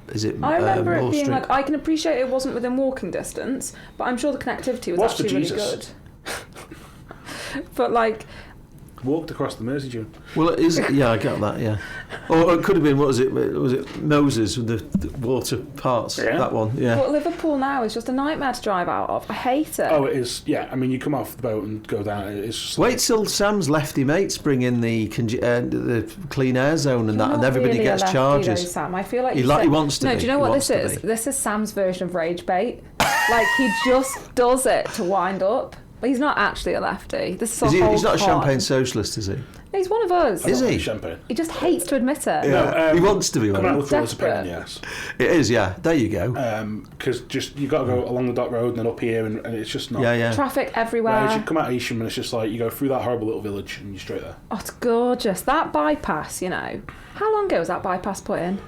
Speaker 1: Is it
Speaker 3: I remember it
Speaker 1: Moore
Speaker 3: being
Speaker 1: Street?
Speaker 3: like, I can appreciate it wasn't within walking distance, but I'm sure the connectivity was
Speaker 2: What's for
Speaker 3: actually really
Speaker 2: Jesus?
Speaker 3: good. But like,
Speaker 2: Walked across the Mersey, June.
Speaker 1: Well, it is... Yeah, I got that, yeah. Or it could have been, what was it? Was it Moses with the water parts?
Speaker 2: Yeah.
Speaker 1: That one, yeah.
Speaker 3: but Liverpool now is just a nightmare to drive out of. I hate it.
Speaker 2: Oh, it is. Yeah, I mean, you come off the boat and go down. It's just
Speaker 1: Wait till Sam's lefty mates bring in the clean air zone and
Speaker 3: You're
Speaker 1: that, and
Speaker 3: not
Speaker 1: everybody
Speaker 3: really
Speaker 1: gets
Speaker 3: a lefty
Speaker 1: charges.
Speaker 3: Though, Sam. I feel like
Speaker 1: He wants to
Speaker 3: No,
Speaker 1: be.
Speaker 3: do you know
Speaker 1: He
Speaker 3: what
Speaker 1: wants
Speaker 3: this
Speaker 1: to
Speaker 3: is?
Speaker 1: be.
Speaker 3: This is Sam's version of rage bait. Like he just does it to wind up. But he's not actually a lefty. This is
Speaker 1: He's not a
Speaker 3: con.
Speaker 1: champagne socialist, is he?
Speaker 3: No, he's one of us.
Speaker 1: Is he?
Speaker 2: Champagne.
Speaker 3: He just hates to admit it.
Speaker 1: Yeah. He wants to be one.
Speaker 2: Come out with a pain in
Speaker 3: Desperate.
Speaker 2: the ass.
Speaker 1: It is, yeah. There you go.
Speaker 2: Because just you got to go along the dock road and then up here, and it's just not.
Speaker 1: Yeah, yeah.
Speaker 3: Traffic
Speaker 2: Whereas
Speaker 3: everywhere.
Speaker 2: you come out of Isham and it's just like you go through that horrible little village and you're straight there.
Speaker 3: Oh, it's gorgeous. That bypass, How long ago was that bypass put in?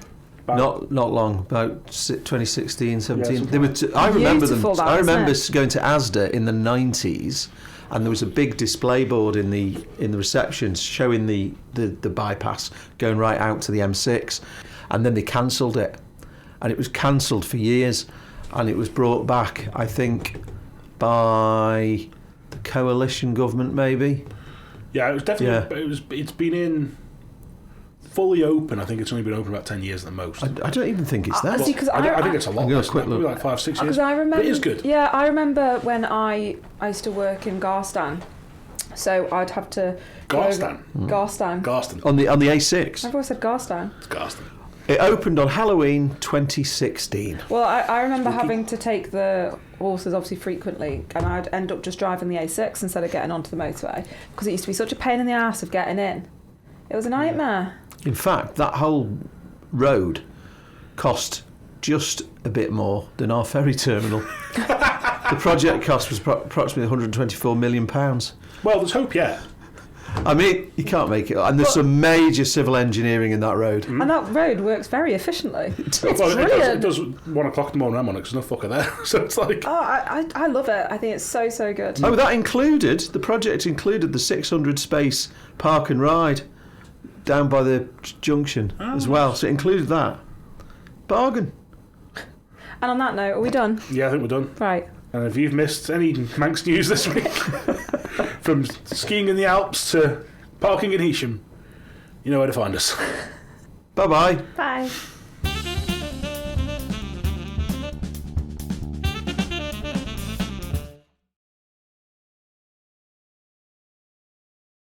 Speaker 2: About-
Speaker 1: Not long, about 2016, 17.
Speaker 2: something
Speaker 1: They were I remember them.
Speaker 3: Beautiful, that,
Speaker 1: I remember
Speaker 3: isn't
Speaker 1: going to Asda in the 90s, and there was a big display board in the receptions showing the bypass going right out to the M6, and then they cancelled it, and it was cancelled for years, and it was brought back, I think, by the coalition government, maybe.
Speaker 2: Yeah, it was definitely.
Speaker 1: Yeah.
Speaker 2: It's been in fully open. I think it's only been open about 10 years at the most.
Speaker 1: I don't even think it's that.
Speaker 3: See, 'cause
Speaker 2: I think it's a lot.
Speaker 1: I'm gonna
Speaker 2: Less
Speaker 1: quick
Speaker 2: than that,
Speaker 1: look.
Speaker 2: maybe like 5-6 years.
Speaker 3: Because I remember,
Speaker 2: But it is good.
Speaker 3: Yeah, I remember when I used to work in Garstan, so I'd have to
Speaker 2: Garstan?
Speaker 3: Garstan.
Speaker 2: Garston.
Speaker 1: On the A6.
Speaker 3: I've always said Garstan.
Speaker 2: It's Garston.
Speaker 1: It opened on Halloween 2016.
Speaker 3: Well, I remember having to take the horses obviously frequently, and I'd end up just driving the A6 instead of getting onto the motorway because it used to be such a pain in the ass of getting in. It was a nightmare.
Speaker 1: In fact, that whole road cost just a bit more than our ferry terminal. The project cost was approximately £124 million.
Speaker 2: Well, there's hope yet.
Speaker 1: I mean, you can't make it. And there's some major civil engineering in that road.
Speaker 3: And that road works very efficiently. It's brilliant.
Speaker 2: It does 1 o'clock in the morning. I'm on it because no fucker there. So it's like.
Speaker 3: Oh, I love it. I think it's so good.
Speaker 1: Oh, the project included the 600 space park and ride down by the junction as well. So it included that. Bargain.
Speaker 3: And on that note, are we done?
Speaker 2: Yeah, I think we're done.
Speaker 3: Right.
Speaker 2: And if you've missed any Manx news this week, from skiing in the Alps to parking in Heysham, you know where to find us.
Speaker 1: Bye-bye.
Speaker 3: Bye.